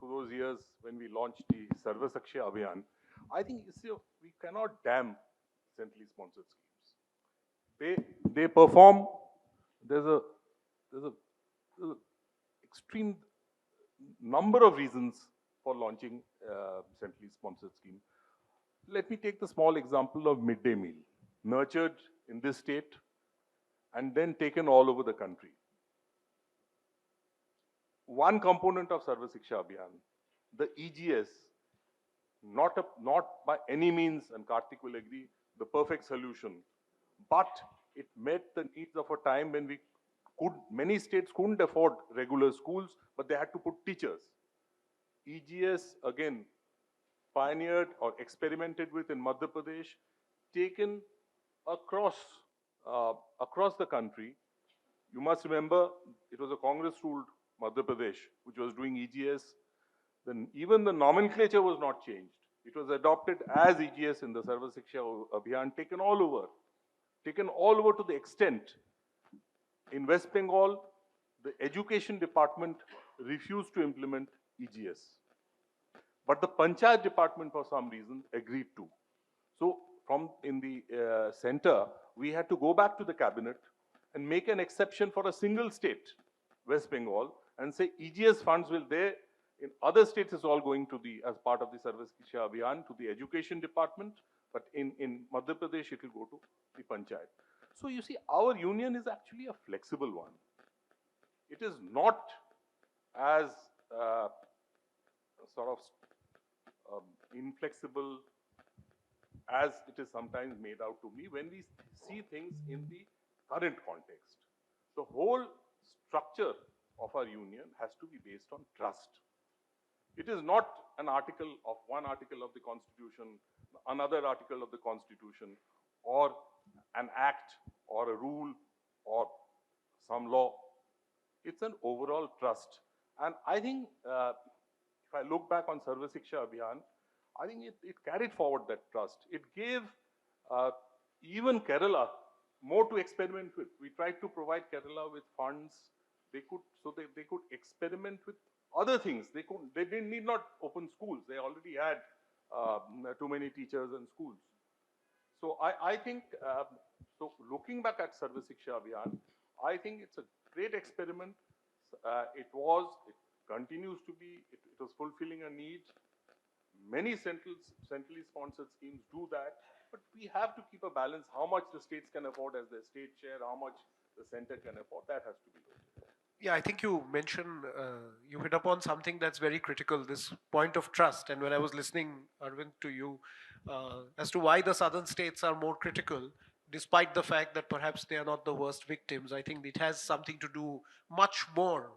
to those years when we launched the Sarva Shiksha Abhiyan, I think we cannot damn centrally sponsored schemes. They perform. There's a extreme number of reasons for launching centrally sponsored scheme. Let me take the small example of midday meal, nurtured in this state and then taken all over the country. One component of Sarva Shiksha Abhiyan, the EGS, not by any means, and Karthik will agree, the perfect solution, but it met the needs of a time when many states couldn't afford regular schools, but they had to put teachers. EGS, again, pioneered or experimented with in Madhya Pradesh, taken across the country. You must remember, it was a Congress-ruled Madhya Pradesh which was doing EGS. Then even the nomenclature was not changed. It was adopted as EGS in the Sarva Shiksha Abhiyan, taken all over to the extent in West Bengal, the education department refused to implement EGS. But the Panchayat department, for some reason, agreed to. So from in the center, we had to go back to the cabinet and make an exception for a single state, West Bengal, and say EGS funds will there. In other states, it's all going to the, as part of the Sarva Shiksha Abhiyan, to the education department. But in Madhya Pradesh, it will go to the Panchayat. So you see, our union is actually a flexible one. It is not as sort of inflexible as it is sometimes made out to be when we see things in the current context. The whole structure of our union has to be based on trust. It is not an article of one article of the Constitution, another article of the Constitution, or an act or a rule or some law. It's an overall trust. And I think if I look back on Sarva Shiksha Abhiyan, I think it carried forward that trust. It gave even Kerala more to experiment with. We tried to provide Kerala with funds. They could experiment with other things. They didn't need not open schools. They already had too many teachers and schools. So I think, so looking back at Sarva Shiksha Abhiyan, I think it's a great experiment. It continues to be, it was fulfilling a need. Many centrally sponsored schemes do that, but we have to keep a balance. How much the states can afford as their state share, how much the center can afford, that has to be looked. Yeah, I think you mentioned, you hit upon something that's very critical, this point of trust. And when I was listening, Arvind, to you, as to why the southern states are more critical, despite the fact that perhaps they are not the worst victims, I think it has something to do much more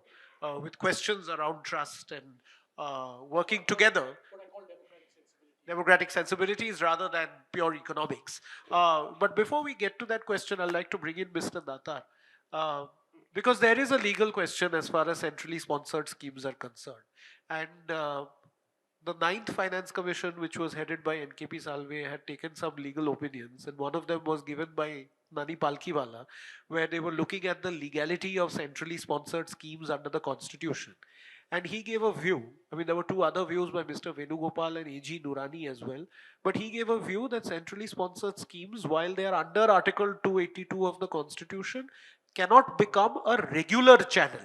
with questions around trust and working together. Democratic sensibilities rather than pure economics. But before we get to that question, I'd like to bring in Mr. Datar. Because there is a legal question as far as centrally sponsored schemes are concerned. And the 9th Finance Commission, which was headed by NKP Salve, had taken some legal opinions. And one of them was given by Nani Palkiwala, where they were looking at the legality of centrally sponsored schemes under the Constitution. And he gave a view. I mean, there were two other views by Mr. Venugopal and A.G. Nurani as well. But he gave a view that centrally sponsored schemes, while they are under Article 282 of the Constitution, cannot become a regular channel.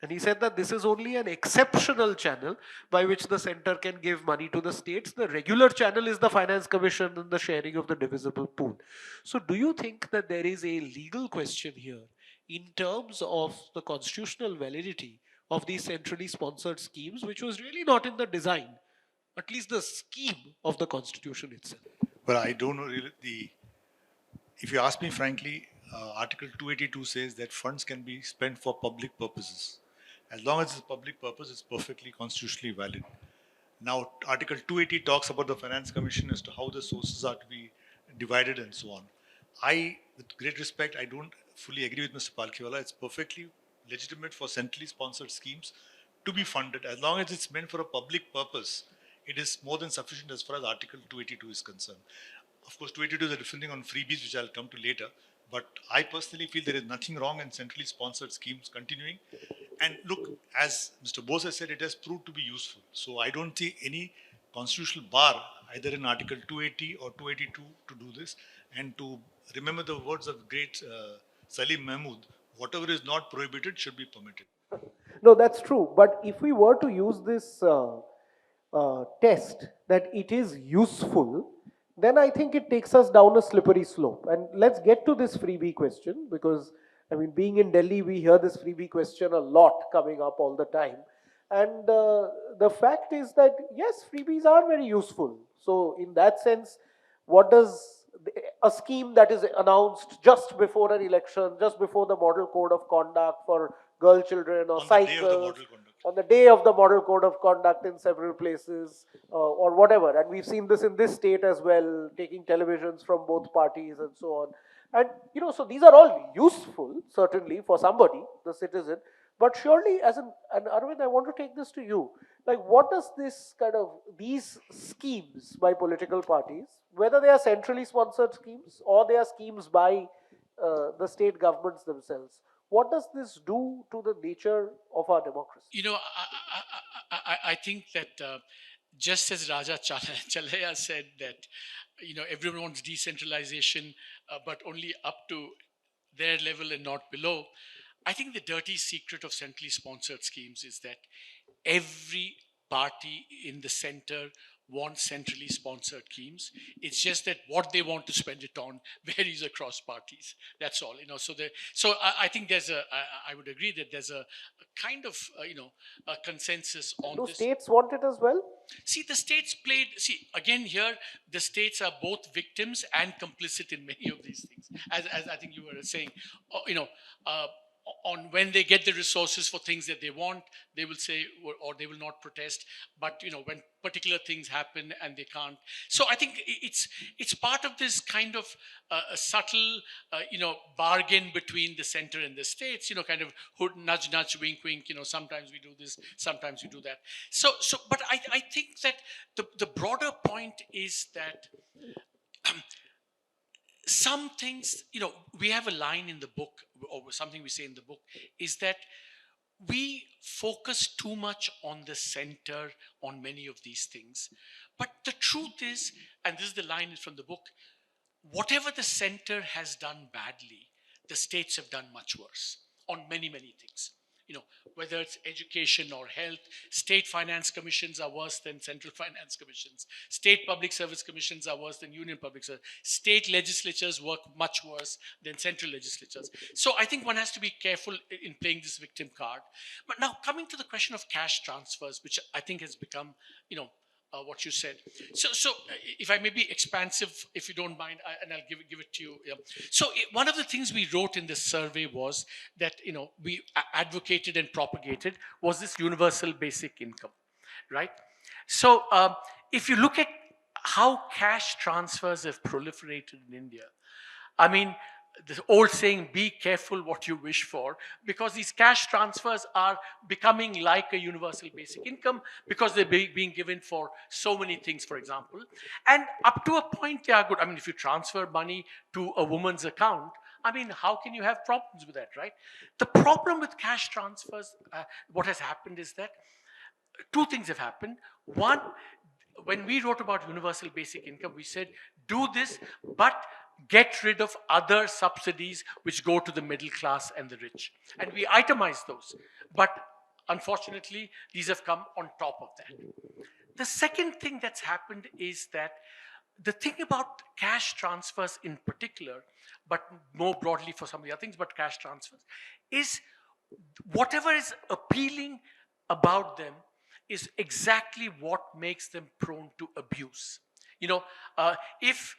And he said that this is only an exceptional channel by which the center can give money to the states. The regular channel is the Finance Commission and the sharing of the divisible pool. So do you think that there is a legal question here in terms of the constitutional validity of these centrally sponsored schemes, which was really not in the design, at least the scheme of the Constitution itself? Well, I don't know really if you ask me frankly, Article 282 says that funds can be spent for public purposes. As long as it's a public purpose, it's perfectly constitutionally valid. Now, Article 280 talks about the Finance Commission as to how the sources are to be divided and so on. With great respect, I don't fully agree with Mr. Palkiwala. It's perfectly legitimate for centrally sponsored schemes to be funded. As long as it's meant for a public purpose, it is more than sufficient as far as Article 282 is concerned. Of course, 282 is a different thing on freebies, which I'll come to later. But I personally feel there is nothing wrong in centrally sponsored schemes continuing. And look, as Mr. Bose has said, it has proved to be useful. So I don't see any constitutional bar, either in Article 280 or 282, to do this. And to remember the words of great Salim Mahmood, whatever is not prohibited should be permitted. No, that's true. But if we were to use this test that it is useful, then I think it takes us down a slippery slope. And let's get to this freebie question, because I mean, being in Delhi, we hear this freebie question a lot coming up all the time. And the fact is that, yes, freebies are very useful. So, in that sense, what does a scheme that is announced just before an election, just before the model code of conduct for girl children, or On the day of the cycles, model conduct. on the day of the model code of conduct in several places, or whatever. And we've seen this in this state as well, taking televisions from both parties and so on. And so these are all useful, certainly, for somebody, the citizen. But surely, and Arvind, I want to take this to you. Like, what does this kind of, these schemes by political parties, whether they are centrally sponsored schemes or they are schemes by the state governments themselves, what does this do to the nature of our democracy? I think that just as Raja Chalaya said that, everyone wants decentralization, but only up to their level and not below. I think the dirty secret of centrally sponsored schemes is that every party in the center wants centrally sponsored schemes. It's just that what they want to spend it on varies across parties. That's all. So I think I would agree that there's a kind of a consensus on Do this. states want it as well? See, the states again here, the states are both victims and complicit in many of these things. As I think you were saying, on when they get the resources for things that they want, they will say, or they will not protest. But when particular things happen and they can't. So I think it's part of this kind of a subtle bargain between the center and the states. Kind of nudge, nudge, wink, wink. Sometimes we do this, sometimes we do that. But I think that the broader point is that. Some things, we have a line in the book, or something we say in the book, is that we focus too much on the center on many of these things. But the truth is, and this is the line from the book, whatever the center has done badly, the states have done much worse on many, many things. Whether it's education or health, state finance commissions are worse than central finance commissions. State public service commissions are worse than union public service. State legislatures work much worse than central legislatures. So I think one has to be careful in playing this victim card. But now coming to the question of cash transfers, which I think has become, what you said. So if I may be expansive, if you don't mind, and I'll give it to you. Yeah. So one of the things we wrote in this survey was that, we advocated and propagated was this universal basic income, right? So if you look at how cash transfers have proliferated in India, I mean, the old saying, be careful what you wish for, because these cash transfers are becoming like a universal basic income because they're being given for so many things, for example. And up to a point, they are good. I mean, if you transfer money to a woman's account, I mean, how can you have problems with that, right? The problem with cash transfers, what has happened is that two things have happened. One, when we wrote about universal basic income, we said, do this, but get rid of other subsidies which go to the middle class and the rich. And we itemize those. But unfortunately, these have come on top of that. The second thing that's happened is that the thing about cash transfers in particular, but more broadly for some of the other things, but cash transfers, is whatever is appealing about them is exactly what makes them prone to abuse. If,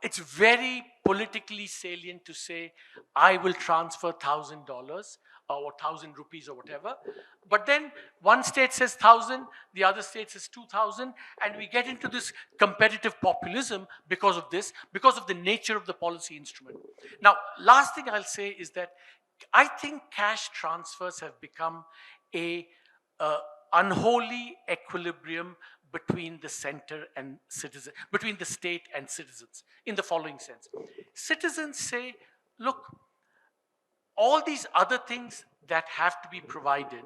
it's very politically salient to say, I will transfer $1,000 or 1,000 rupees or whatever. But then one state says 1,000, the other state says 2,000, and we get into this competitive populism because of this, because of the nature of the policy instrument. Now, last thing I'll say is that I think cash transfers have become a unholy equilibrium between the center and citizen, between the state and citizens, in the following sense. Citizens say, look, all these other things that have to be provided,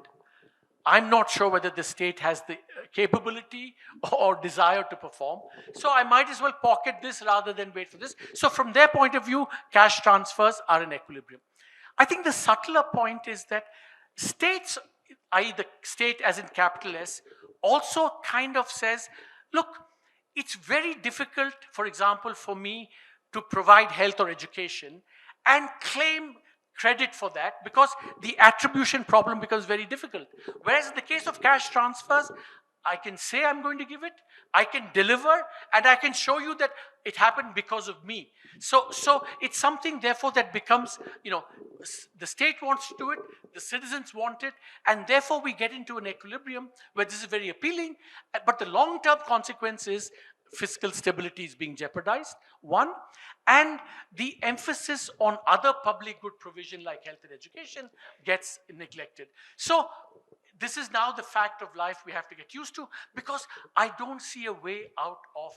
I'm not sure whether the state has the capability or desire to perform, so I might as well pocket this rather than wait for this. So from their point of view, cash transfers are in equilibrium. I think the subtler point is that states, i.e. the state as in capital S, also kind of says, look, it's very difficult, for example, for me to provide health or education and credit for that, because the attribution problem becomes very difficult. Whereas in the case of cash transfers, I can say I'm going to give it, I can deliver, and I can show you that it happened because of me. So it's something, therefore, that becomes, the state wants to do it, the citizens want it, and therefore we get into an equilibrium where this is very appealing, but the long-term consequence is fiscal stability is being jeopardized, one, and the emphasis on other public good provision like health and education gets neglected. So this is now the fact of life we have to get used to, because I don't see a way out of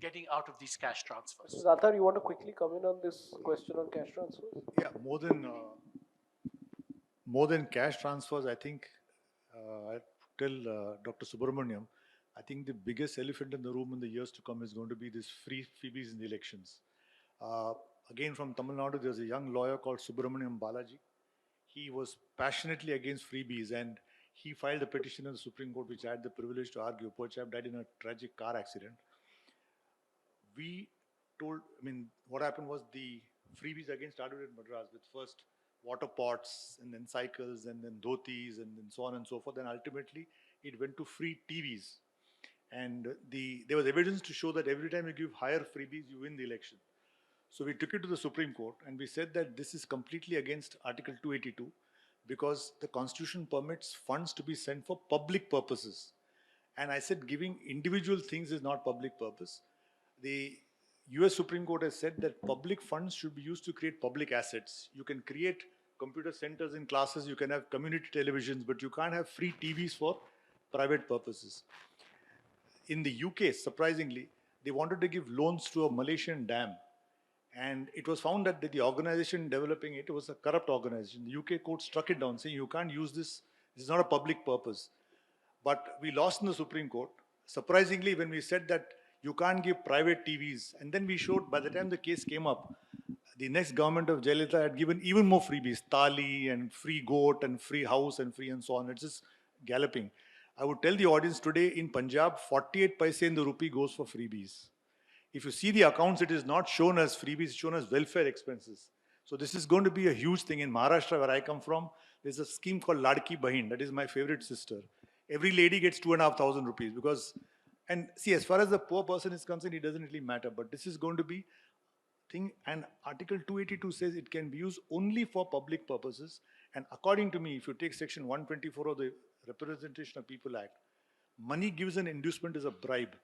getting out of these cash transfers. Zatar, you want to quickly comment on this question on cash transfers? Yeah, more than cash transfers, I think, I tell Dr. Subramanian, I think the biggest elephant in the room in the years to come is going to be this free freebies in the elections. Again, from Tamil Nadu, there's a young lawyer called Subramanian Balaji. He was passionately against freebies, and he filed a petition in the Supreme Court, which I had the privilege to argue. Poor chap died in a tragic car accident. What happened was the freebies again started in Madras with first water pots, and then cycles, and then dhotis, and then so on and so forth. And ultimately, it went to free TVs. And there was evidence to show that every time you give higher freebies, you win the election. So we took it to the Supreme Court, and we said that this is completely against Article 282, because the Constitution permits funds to be sent for public purposes. And I said giving individual things is not public purpose. The US Supreme Court has said that public funds should be used to create public assets. You can create computer centers in classes, you can have community televisions, but you can't have free TVs for private purposes. In the UK, surprisingly, they wanted to give loans to a Malaysian dam. And it was found that the organization developing it was a corrupt organization. The UK court struck it down, saying you can't use this, this is not a public purpose. But we lost in the Supreme Court. Surprisingly, when we said that you can't give private TVs, and then we showed, by the time the case came up, the next government of Jayalalitha had given even more freebies, thali and free goat and free house and free and so on. It's just galloping. I would tell the audience today in Punjab, 48 paise in the rupee goes for freebies. If you see the accounts, it is not shown as freebies, it's shown as welfare expenses. So this is going to be a huge thing. In Maharashtra, where I come from, there's a scheme called Ladki Bahin. That is my favorite sister. Every lady gets 2,500 rupees because, and see, as far as the poor person is concerned, it doesn't really matter. But this is going to be thing, and Article 282 says it can be used only for public purposes. And according to me, if you take Section 124 of the Representation of People Act, money gives an inducement as a bribe.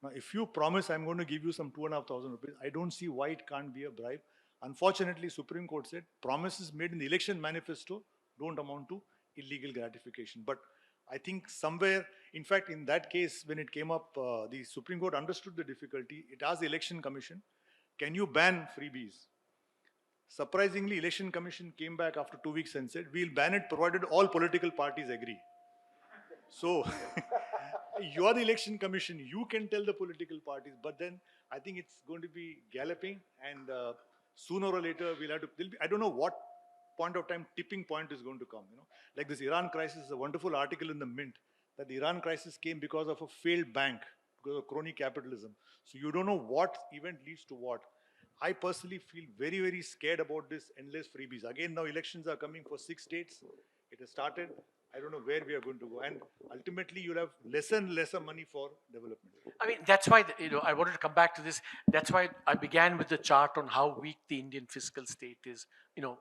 Now, if you promise I'm going to give you some 2,500 rupees, I don't see why it can't be a bribe. Unfortunately, Supreme Court said promises made in the election manifesto don't amount to illegal gratification. But I think somewhere, in fact, in that case, when it came up, the Supreme Court understood the difficulty. It asked the Election Commission, can you ban freebies? Surprisingly, Election Commission came back after 2 weeks and said, we'll ban it provided all political parties agree. So, you are the Election Commission, you can tell the political parties, but then I think it's going to be galloping, and sooner or later we'll have to, I don't know what point of time tipping point is going to come. Like this Iran crisis is a wonderful article in the Mint, that the Iran crisis came because of a failed bank, because of crony capitalism. So you don't know what event leads to what. I personally feel very, very scared about this endless freebies. Again, now elections are coming for 6 states. It has started. I don't know where we are going to go. And ultimately, you'll have lesser and lesser money for development. I mean, that's why, I wanted to come back to this. That's why I began with the chart on how weak the Indian fiscal state is,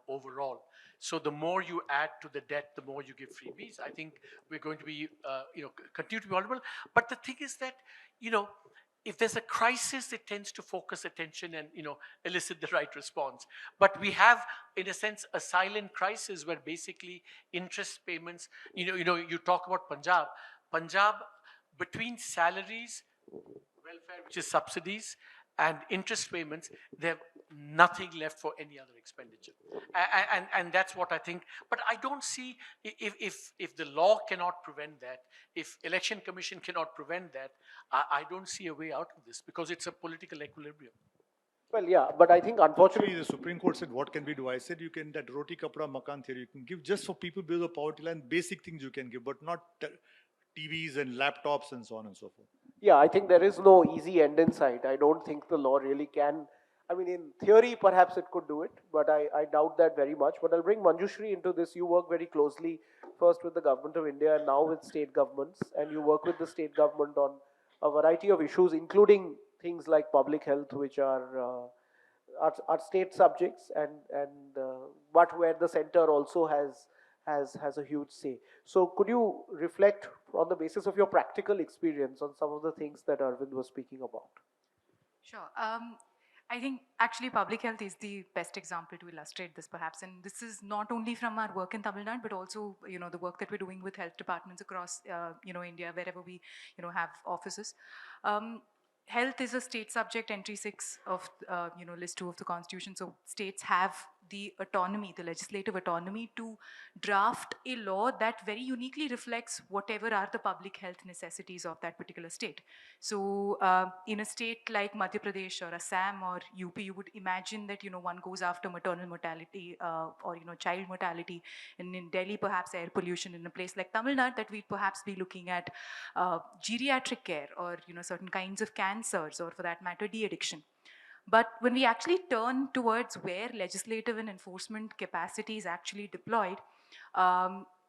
overall. So the more you add to the debt, the more you give freebies. I think we're going to be, continue to be vulnerable. But the thing is that, if there's a crisis, it tends to focus attention and, elicit the right response. But we have, in a sense, a silent crisis where basically interest payments, you talk about Punjab. Punjab, between salaries, welfare, which is subsidies, and interest payments, they have nothing left for any other expenditure. And that's what I think. But I don't see, if the law cannot prevent that, if Election Commission cannot prevent that, I don't see a way out of this, because it's a political equilibrium. Well, yeah, but I think unfortunately the Supreme Court said, what can we do? I said, you can, that roti kapda makan theory, you can give just for people below the poverty line, basic things you can give, but not TVs and laptops and so on and so forth. Yeah, I think there is no easy end in sight. I don't think the law really can I mean, in theory, perhaps it could do it, but I doubt that very much. But I'll bring Manjushri into this. You work very closely, first with the government of India and now with state governments, and you work with the state government on a variety of issues, including things like public health, which are state subjects, and but where the center also has a huge say. So, could you reflect on the basis of your practical experience on some of the things that Arvind was speaking about? Sure. I think actually public health is the best example to illustrate this perhaps. And this is not only from our work in Tamil Nadu, but also, the work that we're doing with health departments across, India, wherever we, have offices. Health is a state subject, entry 6 of, list 2 of the Constitution. So states have the autonomy, the legislative autonomy to draft a law that very uniquely reflects whatever are the public health necessities of that particular state. So in a state like Madhya Pradesh or Assam or UP, you would imagine that, one goes after maternal mortality or, child mortality. And in Delhi, perhaps air pollution. In a place like Tamil Nadu, that we'd perhaps be looking at geriatric care or, certain kinds of cancers or for that matter, de-addiction. But when we actually turn towards where legislative and enforcement capacity is actually deployed,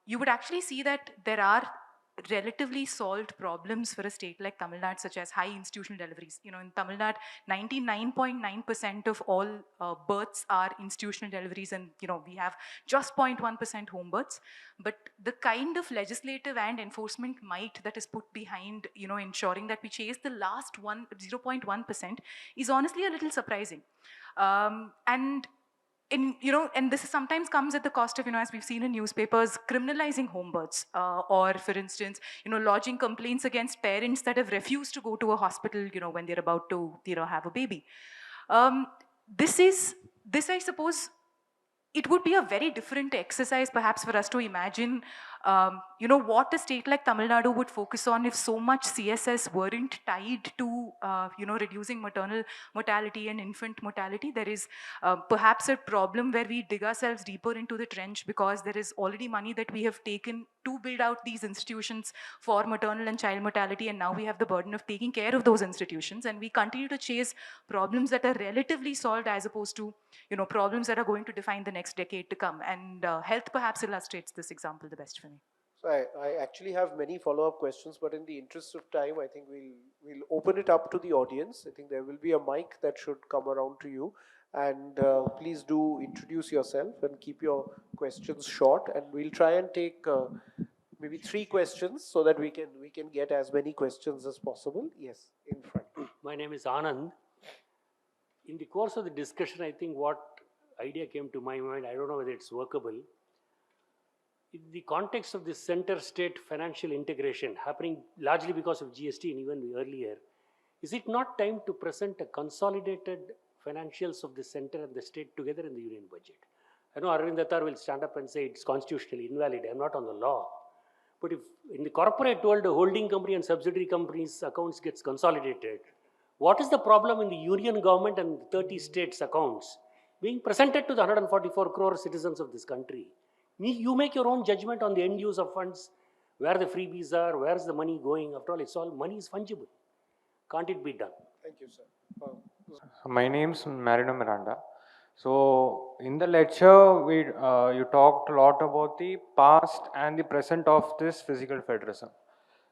you would actually see that there are relatively solved problems for a state like Tamil Nadu, such as high institutional deliveries. In Tamil Nadu, 99.9% of all births are institutional deliveries, and we have just 0.1% home births. But the kind of legislative and enforcement might that is put behind, ensuring that we chase the last 0.1% is honestly a little surprising. And this sometimes comes at the cost of, as we've seen in newspapers, criminalizing home births, or for instance, lodging complaints against parents that have refused to go to a hospital, when they're about to, have a baby. This, I suppose, it would be a very different exercise perhaps for us to imagine, what a state like Tamil Nadu would focus on if so much CSS weren't tied to, reducing maternal mortality and infant mortality. There is perhaps a problem where we dig ourselves deeper into the trench because there is already money that we have taken to build out these institutions for maternal and child mortality, and now we have the burden of taking care of those institutions, and we continue to chase problems that are relatively solved as opposed to, problems that are going to define the next decade to come. And health perhaps illustrates this example the best for me. So I actually have many follow-up questions, but in the interest of time, I think we'll open it up to the audience. I think there will be a mic that should come around to you, and please do introduce yourself and keep your questions short. And we'll try and take maybe 3 questions so that we can get as many questions as possible. Yes, in front. My name is Anand. In the course of the discussion, I think what idea came to my mind, I don't know whether it's workable. In the context of this center-state financial integration happening largely because of GST and even earlier, is it not time to present a consolidated financials of the center and the state together in the union budget? I know Arvind Dattar will stand up and say it's constitutionally invalid. I'm not on the law. But if in the corporate world, the holding company and subsidiary companies' accounts gets consolidated, what is the problem in the union government and 30 states' accounts being presented to the 144 crore citizens of this country? You make your own judgment on the end use of funds, where the freebies are, where's the money going. After all, it's all money is fungible. Can't it be done? Thank you, sir. My name is Marino Miranda. So in the lecture, you talked a lot about the past and the present of this physical federalism.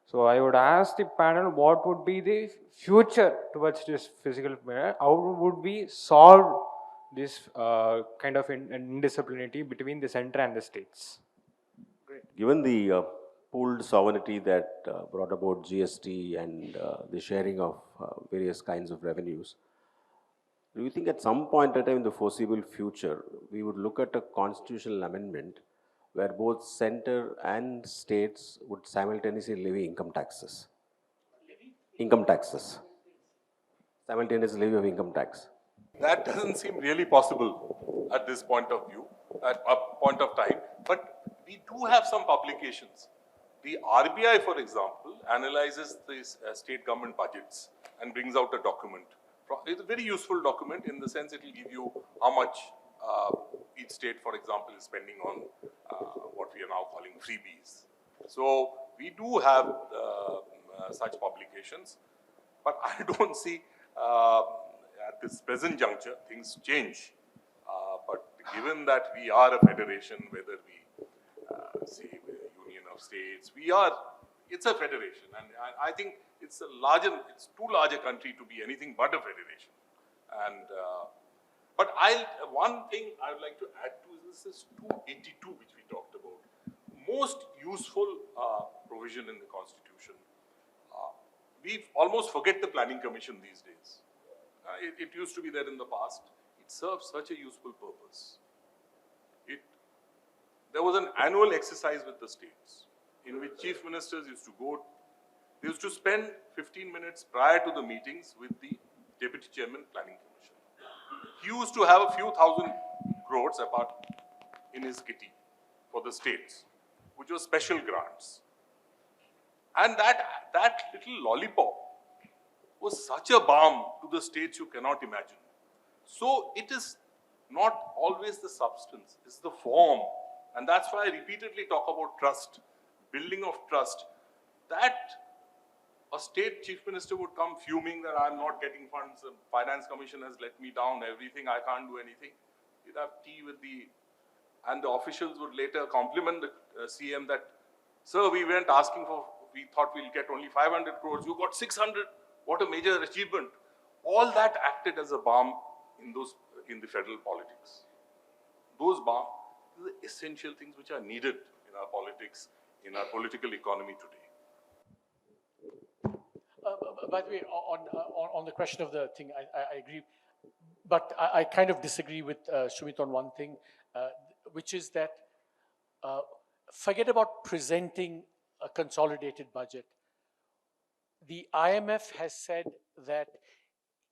So I would ask the panel, what would be the future towards this physical federalism? How would we solve this kind of indisciplinarity between the center and the states? Great. Given the pooled sovereignty that brought about GST and the sharing of various kinds of revenues, do you think at some point in time in the foreseeable future, we would look at a constitutional amendment where both center and states would simultaneously levy income taxes? Income taxes. Simultaneous levy of income tax. That doesn't seem really possible at this point of view, at a point of time. But we do have some publications. The RBI, for example, analyzes these state government budgets and brings out a document. It's a very useful document in the sense it will give you how much each state, for example, is spending on what we are now calling freebies. So we do have such publications, but I don't see at at this present juncture, things change. But given that we are a federation, whether we say a union of states, it's a federation. And I think it's too large a country to be anything but a federation. And, but one thing I would like to add to is 282, which we talked about. Most useful provision in the Constitution. We almost forget the Planning Commission these days. It used to be there in the past. It serves such a useful purpose. There was an annual exercise with the states in which chief ministers used to go. They used to spend 15 minutes prior to the meetings with the deputy chairman Planning Commission. He used to have a few thousand crores apart in his kitty for the states, which was special grants. And that little lollipop was such a balm to the states you cannot imagine. So it is not always the substance, it's the form. And that's why I repeatedly talk about trust, building of trust. That a state chief minister would come fuming that I'm not getting funds, the finance commission has let me down, everything, I can't do anything. You'd have tea with and the officials would later compliment the CM that, sir, we weren't asking for, we thought we'll get only 500 crores, you got 600, what a major achievement. All that acted as a balm in the federal politics. Those balm are the essential things which are needed in our politics, in our political economy today. By the way, on the question of the thing, I agree, but I kind of disagree with Sumit on one thing, which is that forget about presenting a consolidated budget. The IMF has said that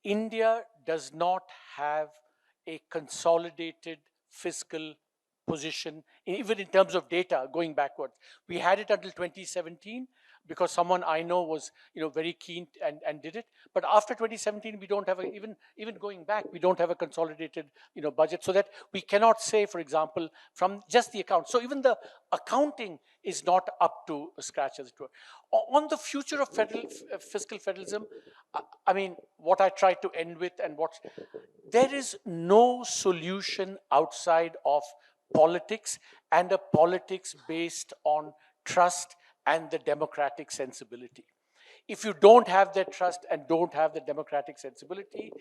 India does not have a consolidated fiscal position, even in terms of data going backwards. We had it until 2017 because someone I know was very keen and did it. But after 2017, we don't have even going back, we don't have a consolidated budget, so that we cannot say, for example, from just the account. So even the accounting is not up to scratch, as it were. On the future of fiscal federalism, I mean, what I tried to end with there is no solution outside of politics, and a politics based on trust and the democratic sensibility. If you don't have that trust and don't have the democratic sensibility,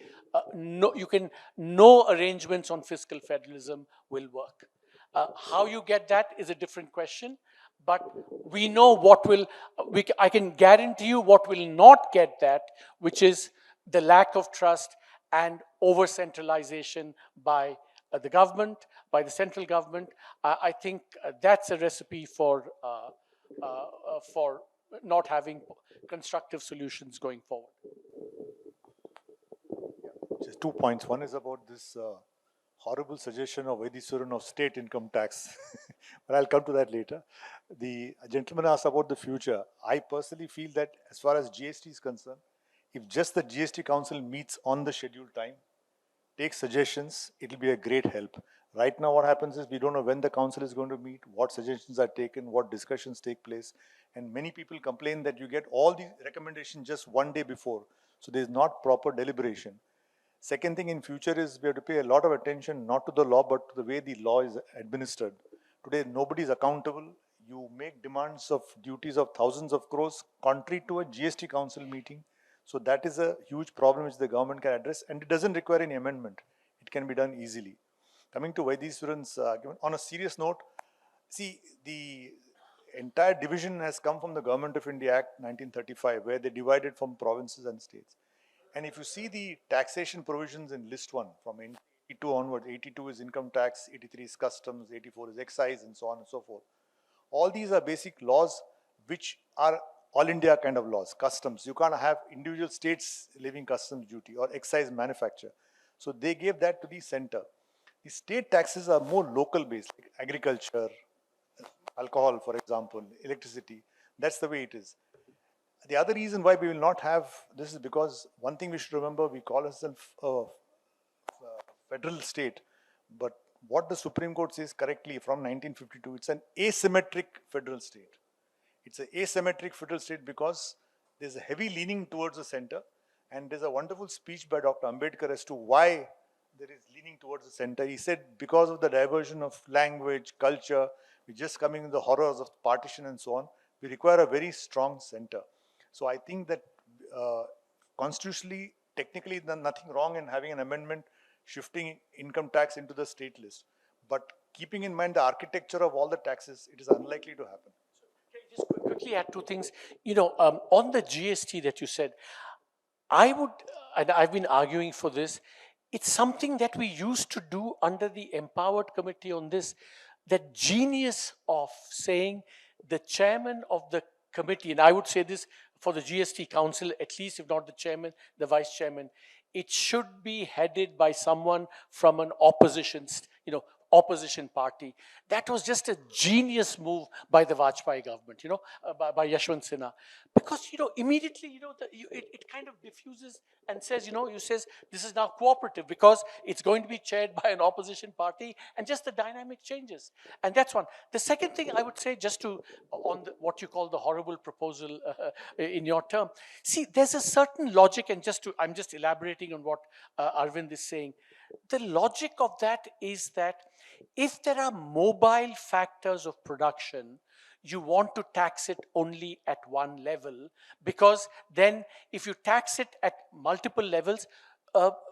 no arrangements on fiscal federalism will work. How you get that is a different question, but we know I can guarantee you what will not get that, which is the lack of trust and over-centralization by the government, by the central government. I think that's a recipe for not having constructive solutions going forward. Just 2 points. One is about this horrible suggestion of Vaidiswaran of state income tax. But I'll come to that later. The gentleman asked about the future. I personally feel that as far as GST is concerned, if just the GST Council meets on the scheduled time, takes suggestions, it will be a great help. Right now what happens is we don't know when the council is going to meet, what suggestions are taken, what discussions take place. And many people complain that you get all these recommendations just one day before. So there is not proper deliberation. Second thing in future is we have to pay a lot of attention not to the law but to the way the law is administered. Today nobody is accountable. You make demands of duties of thousands of crores contrary to a GST Council meeting. So that is a huge problem which the government can address, and it doesn't require any amendment. It can be done easily. Coming to Vaidiswaran's argument, on a serious note, see, the entire division has come from the Government of India Act 1935, where they divided from provinces and states. And if you see the taxation provisions in list 1, from 82 onwards, 82 is income tax, 83 is customs, 84 is excise, and so on and so forth. All these are basic laws which are all India kind of laws, customs. You can't have individual states levying customs duty or excise manufacture. So they gave that to the center. The state taxes are more local based, like agriculture, alcohol, for example, electricity. That's the way it is. The other reason why we will not have this is because one thing we should remember, we call ourselves a federal state, but what the Supreme Court says correctly from 1952, it's an asymmetric federal state. It's an asymmetric federal state because there's a heavy leaning towards the center, And there's a wonderful speech by Dr. Ambedkar as to why there is leaning towards the center. He said, because of the diversion of language, culture, we're just coming in the horrors of partition and so on, we require a very strong center. So I think that constitutionally, technically, there's nothing wrong in having an amendment shifting income tax into the state list. But keeping in mind the architecture of all the taxes, it is unlikely to happen. Can I just quickly add two things? On the GST that you said, I would, and I've been arguing for this, it's something that we used to do under the Empowered Committee on this, that genius of saying the chairman of the committee, and I would say this for the GST Council, at least if not the chairman, the vice chairman, it should be headed by someone from an opposition party. That was just a genius move by the Vajpayee government, by Yashwant Sinha. Because, immediately, it kind of diffuses and says, this is now cooperative because it's going to be chaired by an opposition party and just the dynamic changes. And that's one. The second thing I would say, just on what you call the horrible proposal in your term, see, there's a certain logic, and I'm just elaborating on what Arvind is saying. The logic of that is that if there are mobile factors of production, you want to tax it only at one level, because then if you tax it at multiple levels,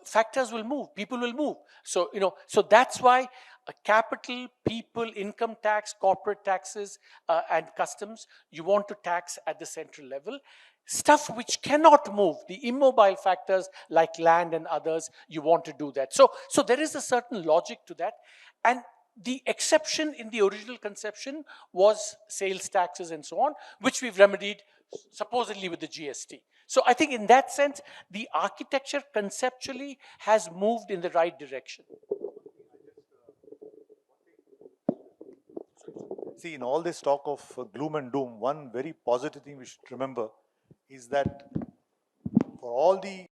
factors will move, people will move. So, so that's why a capital, people, income tax, corporate taxes, and customs, you want to tax at the central level. Stuff which cannot move, the immobile factors like land and others, you want to do that. So there is a certain logic to that. And the exception in the original conception was sales taxes and so on, which we've remedied supposedly with the GST. So I think in that sense, the architecture conceptually has moved in the right direction. See, in all this talk of gloom and doom, one very positive thing we should remember is that for all we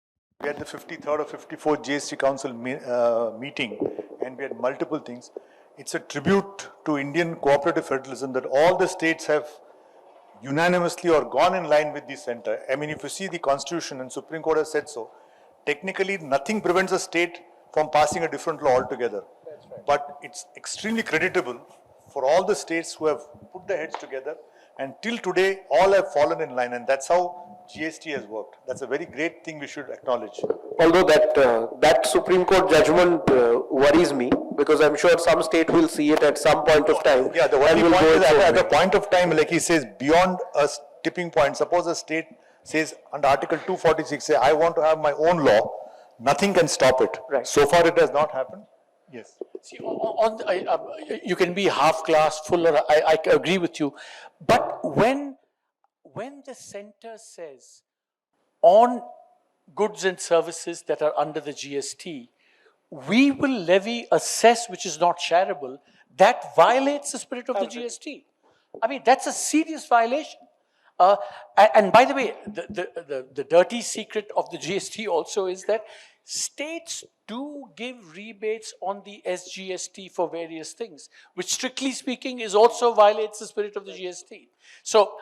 had the 53rd or 54th GST Council meeting, and we had multiple things. It's a tribute to Indian cooperative federalism that all the states have unanimously or gone in line with the center. I mean, if you see the Constitution, and Supreme Court has said so, technically nothing prevents a state from passing a different law altogether. That's right. But it's extremely creditable for all the states who have put their heads together, and till today, all have fallen in line, and that's how GST has worked. That's a very great thing we should acknowledge. Although that Supreme Court judgment worries me, because I'm sure some state will see it at some point of time. Yeah, the only point is at the point of time, like he says, beyond a tipping point. Suppose a state says under Article 246, say, I want to have my own law, nothing can stop it. Right. So far it has not happened. Yes. See, you can be half glass full, or I agree with you. But when the center says on goods and services that are under the GST, we will levy a cess which is not shareable, that violates the spirit of the GST. I mean, that's a serious violation. And by the way, the dirty secret of the GST also is that states do give rebates on the SGST for various things, which strictly speaking is also violates the spirit of the GST. So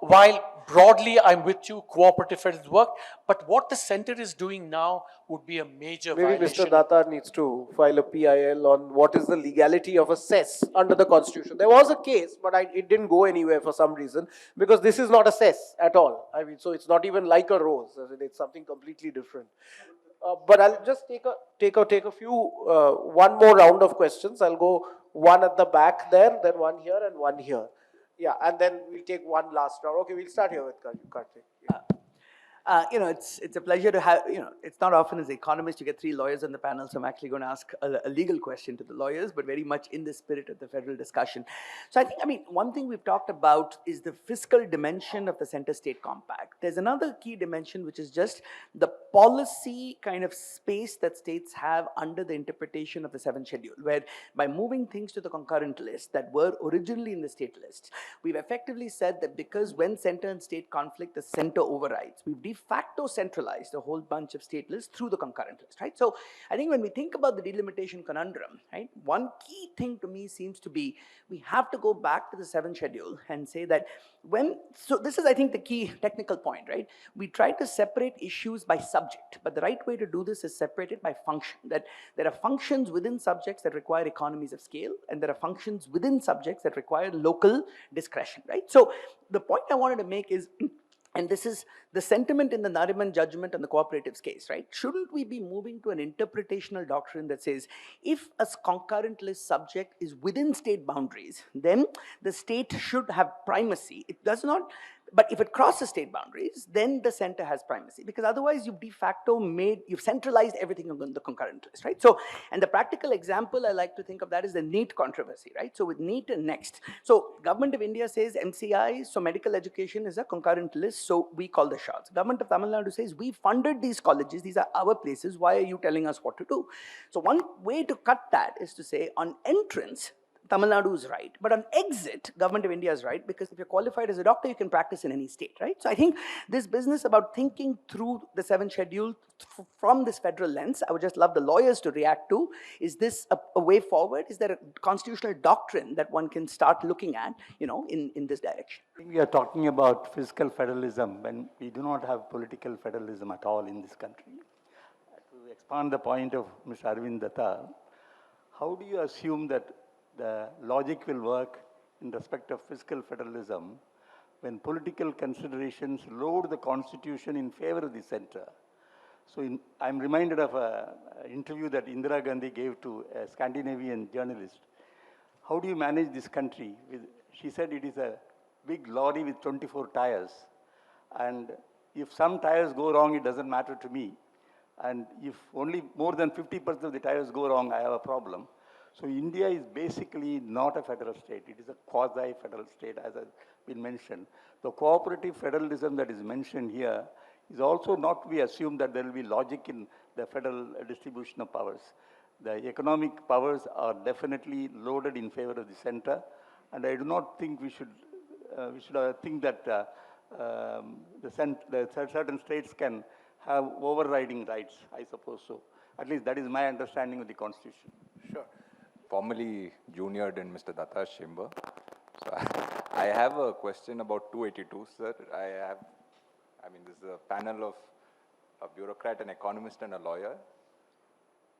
while broadly I'm with you, cooperative federalism work, but what the center is doing now would be a major violation. Maybe Mr. Datar needs to file a PIL on what is the legality of a cess under the Constitution. There was a case, but it didn't go anywhere for some reason, because this is not a cess at all. I mean, so it's not even like a rose. I mean, it's something completely different. But I'll just take a few, one more round of questions. I'll go one at the back there, then one here and one here. Yeah, and then we'll take one last round. Okay, we'll start here with Karthik. Yeah. It's a pleasure to have, it's not often as an economist you get three lawyers on the panel, so I'm actually going to ask a legal question to the lawyers, but very much in the spirit of the federal discussion. So one thing we've talked about is the fiscal dimension of the center-state compact. There's another key dimension, which is just the policy kind of space that states have under the interpretation of the 7th schedule, where by moving things to the concurrent list that were originally in the state lists, we've effectively said that because when center and state conflict, the center overrides. We've facto centralized a whole bunch of state lists through the concurrent list, right? So I think when we think about the delimitation conundrum, right, one key thing to me seems to be we have to go back to the 7th schedule and say that so this is, I think, the key technical point, right? We try to separate issues by subject, but the right way to do this is separate it by function, that there are functions within subjects that require economies of scale, and there are functions within subjects that require local discretion, right? So the point I wanted to make is, and this is the sentiment in the Nariman judgment and the cooperatives case, right? Shouldn't we be moving to an interpretational doctrine that says if a concurrent list subject is within state boundaries, then the state should have primacy. It does not, but if it crosses state boundaries, then the center has primacy, because otherwise you've de facto you've centralized everything on the concurrent list, right? So, and the practical example I like to think of that is the NEET controversy, right? So with NEET and NEXT, so Government of India says MCI, so medical education is a concurrent list, so we call the shots. Government of Tamil Nadu says we funded these colleges, these are our places, why are you telling us what to do? So one way to cut that is to say on entrance, Tamil Nadu is right, but on exit, Government of India is right, because if you're qualified as a doctor, you can practice in any state, right? So I think this business about thinking through the 7th schedule from this federal lens, I would just love the lawyers to react to. Is this a way forward? Is there a constitutional doctrine that one can start looking at, in this direction? I think we are talking about fiscal federalism when we do not have political federalism at all in this country. To expand the point of Mr. Arvind Datta, how do you assume that the logic will work in respect of fiscal federalism when political considerations load the constitution in favor of the center? So I'm reminded of an interview that Indira Gandhi gave to a Scandinavian journalist. How do you manage this country? She said it is a big lorry with 24 tires. And if some tires go wrong, it doesn't matter to me. And if only more than 50% of the tires go wrong, I have a problem. So India is basically not a federal state. It is a quasi-federal state, as has been mentioned. The cooperative federalism that is mentioned here is also not to be assumed that there will be logic in the federal distribution of powers. The economic powers are definitely loaded in favor of the center, and I do not think we should think that certain states can have overriding rights, I suppose so. At least that is my understanding of the Constitution. Sure. Formerly juniored in Mr. Datta's chamber. So I have a question about 282, sir. This is a panel of a bureaucrat, an economist, and a lawyer.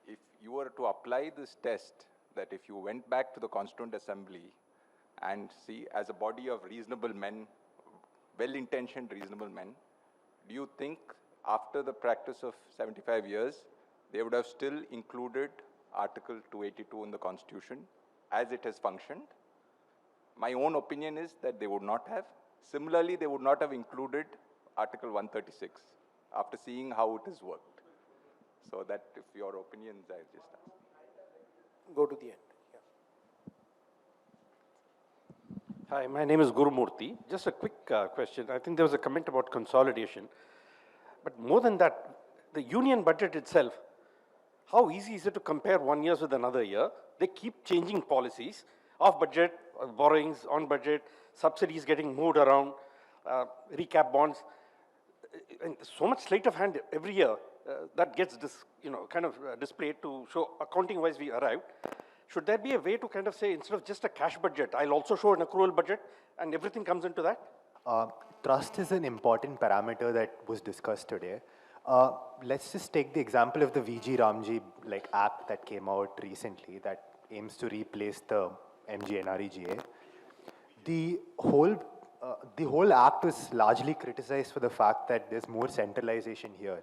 If you were to apply this test, that if you went back to the Constituent Assembly and see as a body of reasonable men, well-intentioned reasonable men, do you think after the practice of 75 years, they would have still included Article 282 in the Constitution as it has functioned? My own opinion is that they would not have. Similarly, they would not have included Article 136 after seeing how it has worked. So that, if your opinions, I just ask. Go to the end. Yeah. Hi, my name is Guru Murthy. Just a quick question. I think there was a comment about consolidation. But more than that, the union budget itself, how easy is it to compare one year with another year? They keep changing policies, off budget, borrowings, on budget, subsidies getting moved around, recap bonds, and so much sleight of hand every year that gets displayed to show accounting-wise we arrived. Should there be a way to kind of say, instead of just a cash budget, I'll also show an accrual budget and everything comes into that? Trust is an important parameter that was discussed today. Let's just take the example of the VG Ramji app that came out recently that aims to replace the MGNREGA. The whole app is largely criticized for the fact that there's more centralization here.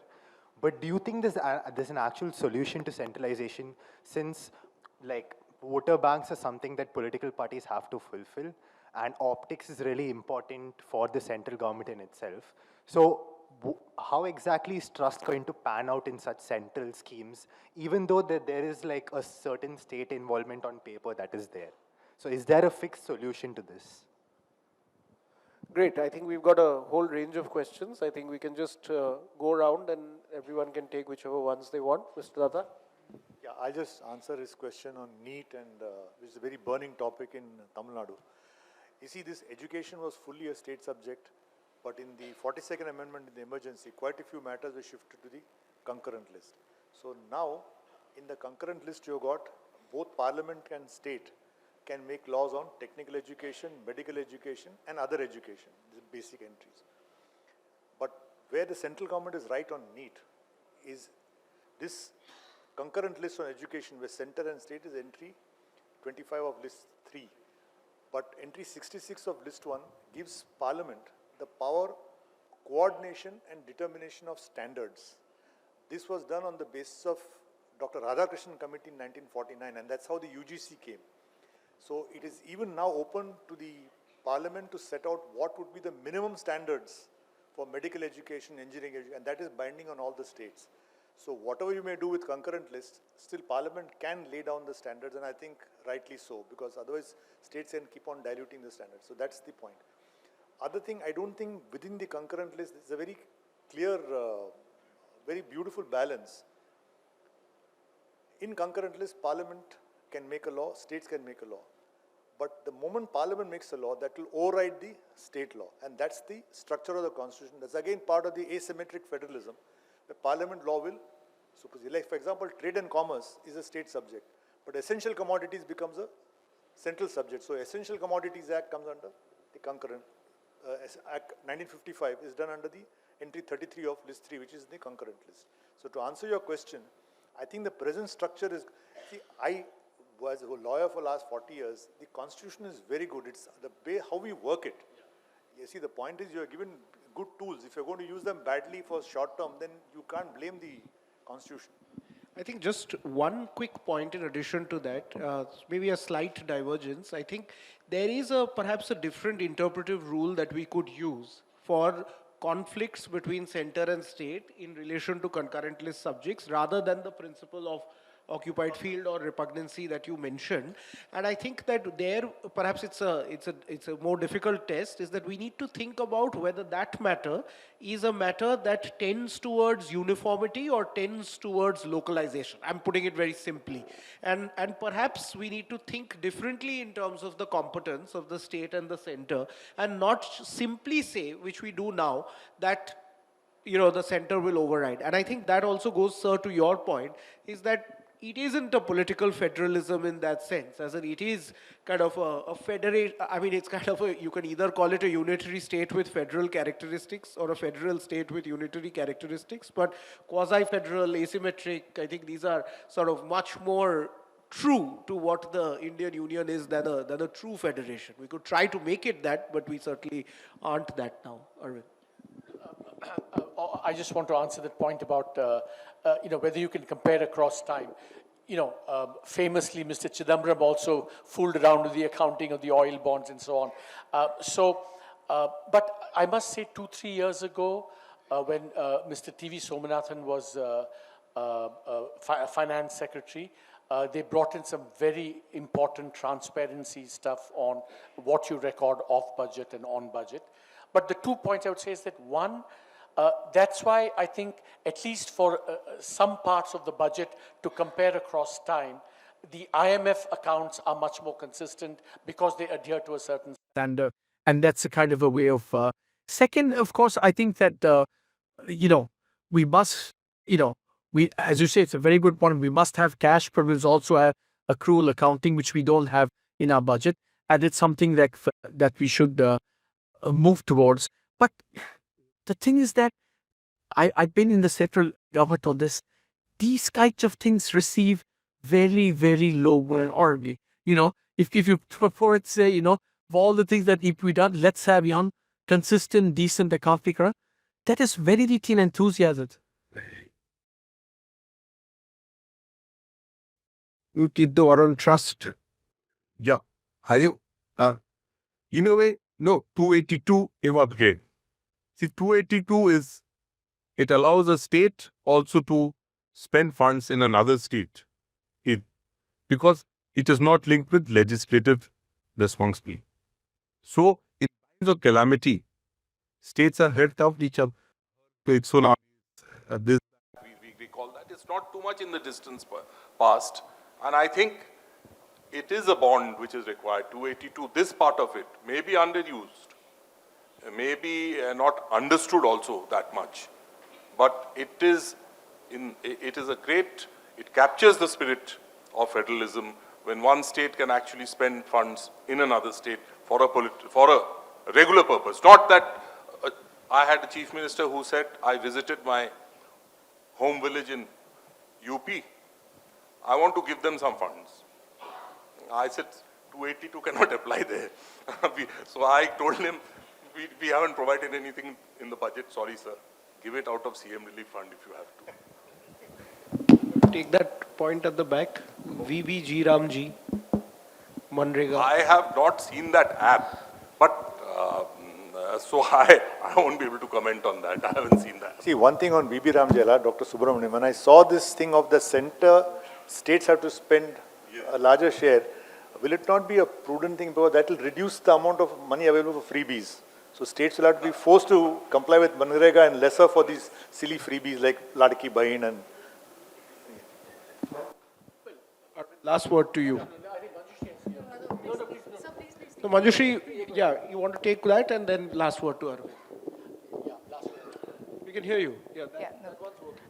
But do you think there's an actual solution to centralization, since voter banks are something that political parties have to fulfill, and optics is really important for the central government in itself? So how exactly is trust going to pan out in such central schemes, even though there is a certain state involvement on paper that is there? So is there a fixed solution to this? Great. I think we've got a whole range of questions. I think we can just go around and everyone can take whichever ones they want. Mr. Datta? Yeah, I'll just answer his question on NEET, and which is a very burning topic in Tamil Nadu. You see, this education was fully a state subject But in the 42nd Amendment in the emergency, quite a few matters were shifted to the concurrent list. So now, in the concurrent list you got, both Parliament and state can make laws on technical education, medical education and other education, the basic entries. But where the central government is right on NEET is this concurrent list on education where center and state is entry 25 of list 3. But entry 66 of list 1 gives Parliament the power, coordination and determination of standards. This was done on the basis of Dr. Radhakrishnan Committee in 1949, and that's how the UGC came. So it is even now open to the Parliament to set out what would be the minimum standards for medical education, engineering education, and that is binding on all the states. So whatever you may do with concurrent lists, still Parliament can lay down the standards, and I think rightly so, because otherwise states can keep on diluting the standards. So that's the point. Other thing, I don't think within the concurrent list, it's a very clear, very beautiful balance. In concurrent list, Parliament can make a law, states can make a law. But the moment Parliament makes a law, that will override the state law. And that's the structure of the Constitution. That's again part of the asymmetric federalism. The Parliament law will supersede. Like for example, trade and commerce is a state subject. But essential commodities becomes a central subject. So Essential Commodities Act comes under the concurrent. Act 1955 is done under the entry 33 of list 3, which is the concurrent list. So to answer your question, I think the present structure is, see, I was a lawyer for the last 40 years. The Constitution is very good. It's the way how we work it. You see, the point is you are given good tools. If you're going to use them badly for short term, then you can't blame the Constitution. I think just one quick point in addition to that, maybe a slight divergence. I think there is perhaps a different interpretive rule that we could use for conflicts between center and state in relation to concurrent list subjects rather than the principle of occupied field or repugnancy that you mentioned. And I think that there perhaps it's a more difficult test, is that we need to think about whether that matter is a matter that tends towards uniformity or tends towards localization. I'm putting it very simply. And perhaps we need to think differently in terms of the competence of the state and the center, and not simply say, which we do now, that the center will override. And I think that also goes, sir, to your point, is that it isn't a political federalism in that sense, as in it is kind of a federation. I mean, it's kind of you can either call it a unitary state with federal characteristics or a federal state with unitary characteristics, but quasi-federal, asymmetric, I think these are sort of much more true to what the Indian Union is than a true federation. We could try to make it that, but we certainly aren't that now. Arvind. I just want to answer that point about whether you can compare across time. Famously, Mr. Chidambaram also fooled around with the accounting of the oil bonds and so on. But I must say 2-3 years ago, when Mr. T.V. Somanathan was finance secretary, they brought in some very important transparency stuff on what you record off budget and on budget. But the 2 points I would say is that one, that's why I think, at least for some parts of the budget to compare across time, the IMF accounts are much more consistent because they adhere to a certain standard. And that's a kind of a way of... Second, of course, I think that, we must, as you say, it's a very good point. We must have cash, but we also have accrual accounting, which we don't have in our budget. And it's something that we should move towards. But the thing is that I've been in the central government on this. These kinds of things receive very, very low priority. If you prefer it, say, of all the things that need to be done, let's have young, consistent, decent accounting. That is very little enthusiasm. You keep the oral trust. Yeah. Are you? In a way, no, 282 evaporate. See, 282 it allows a state also to spend funds in another state. Because it is not linked with legislative responsibility. So, in times of calamity, states are helped out each other. So now, we recall that. It's not too much in the distance past. And I think it is a bond which is required, 282. This part of it may be underused. maybe not understood also that much. But it is a great, it captures the spirit of federalism when one state can actually spend funds in another state for a regular purpose. Not that I had a chief minister who said, I visited my home village in UP. I want to give them some funds. I said, 282 cannot apply there. So I told him, we haven't provided anything in the budget. Sorry, sir. Give it out of CM Relief Fund if you have to. Take that point at the back. VBG Ramji, Manrega. I have not seen that app, but so I won't be able to comment on that. I haven't seen that. See, one thing on VB Ramjala, Dr. Subramanian, when I saw this thing of the center, states have to spend a larger share, will it not be a prudent thing because that will reduce the amount of money available for freebies? So states will have to be forced to comply with Manrega and lesser for these silly freebies like Ladki Bahin and... Last word to you. So Manjushri, yeah, you want to take that and then last word to Arvind. We can hear you.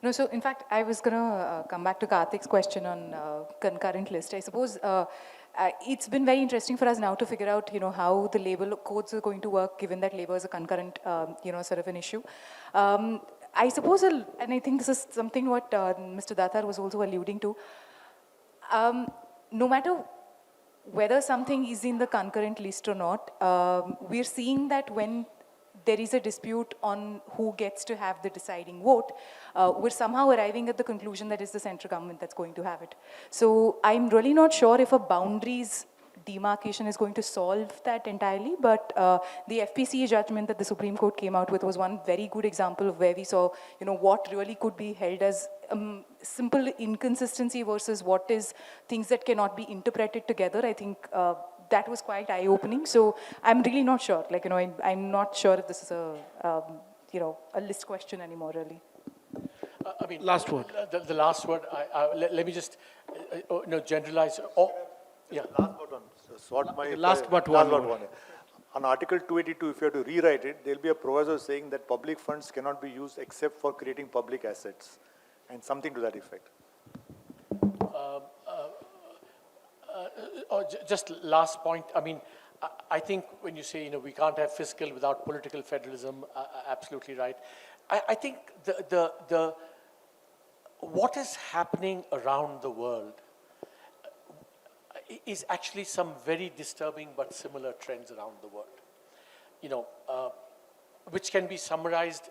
No, so in fact, I was going to come back to Karthik's question on concurrent list. I suppose it's been very interesting for us now to figure out, how the labor codes are going to work, given that labor is a concurrent, sort of an issue. I suppose, and I think this is something what Mr. Datar was also alluding to. No matter whether something is in the concurrent list or not, we're seeing that when there is a dispute on who gets to have the deciding vote, we're somehow arriving at the conclusion that it's the central government that's going to have it. So I'm really not sure if a boundaries demarcation is going to solve that entirely, but the FPCA judgment that the Supreme Court came out with was one very good example of where we saw, what really could be held as simple inconsistency versus what is things that cannot be interpreted together. I think that was quite eye-opening. So I'm really not sure. I'm not sure if this is a list question anymore, really. Last word. The last word. Let me just generalize. Yeah. Last but one. On Article 282, if you have to rewrite it, there will be a proviso saying that public funds cannot be used except for creating public assets, and something to that effect. Just last point. I think when you say we can't have fiscal without political federalism, absolutely right. I think the what is happening around the world is actually some very disturbing but similar trends around the world. Which can be summarized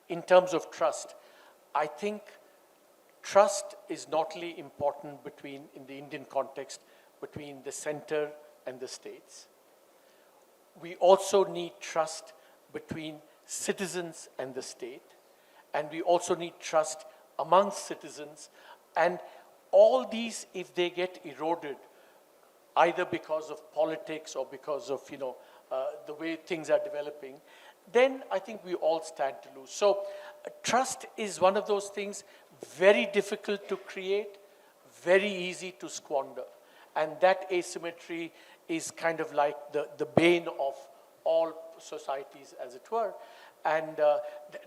in terms of trust. I think trust is not only important in the Indian context, between the center and the states. We also need trust between citizens and the state. And we also need trust amongst citizens. And all these, if they get eroded, either because of politics or because of, the way things are developing, then I think we all stand to lose. So trust is one of those things very difficult to create, very easy to squander. And that asymmetry is kind of like the bane of all societies, as it were. And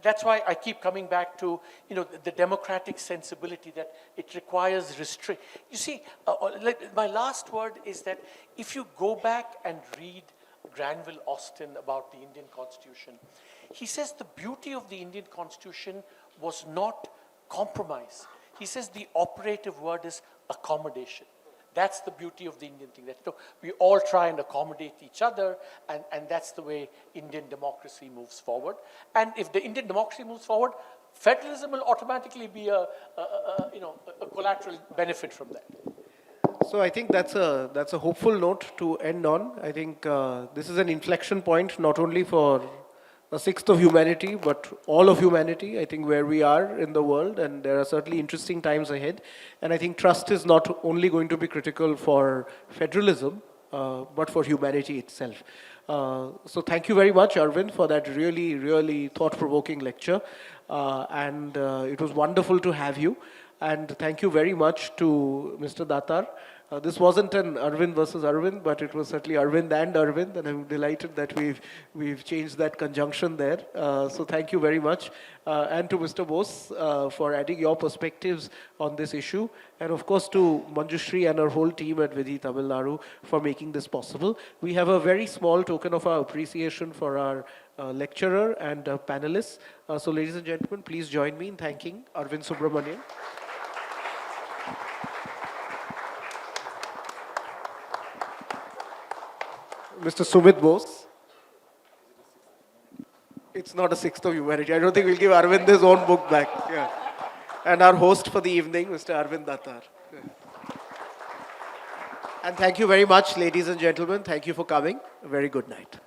that's why I keep coming back to, the democratic sensibility that it requires restraint. You see, my last word is that if you go back and read Granville Austin about the Indian Constitution, he says the beauty of the Indian Constitution was not compromise. He says the operative word is accommodation. That's the beauty of the Indian thing. That we all try and accommodate each other, and that's the way Indian democracy moves forward. And if the Indian democracy moves forward, federalism will automatically be a collateral benefit from that. So I think that's a hopeful note to end on. I think this is an inflection point not only for the sixth of humanity, but all of humanity, I think, where we are in the world, and there are certainly interesting times ahead. And I think trust is not only going to be critical for federalism, but for humanity itself. So thank you very much, Arvind, for that really, really thought-provoking lecture. And it was wonderful to have you. And thank you very much to Mr. Datar This wasn't an Arvind versus Arvind, but it was certainly Arvind and Arvind, and I'm delighted that we've changed that conjunction there. So thank you very much, and to Mr. Bose for adding your perspectives on this issue, and of course to Manjushri and her whole team at Vidhi Tamil Nadu for making this possible. We have a very small token of our appreciation for our lecturer and panelists. So ladies and gentlemen, please join me in thanking Arvind Subramanian. Mr. Sumit Bose. It's not a sixth of humanity. I don't think we'll give Arvind his own book back. Yeah. And our host for the evening, Mr. Arvind Datar. Yeah. And thank you very much, ladies and gentlemen. Thank you for coming. A very good night.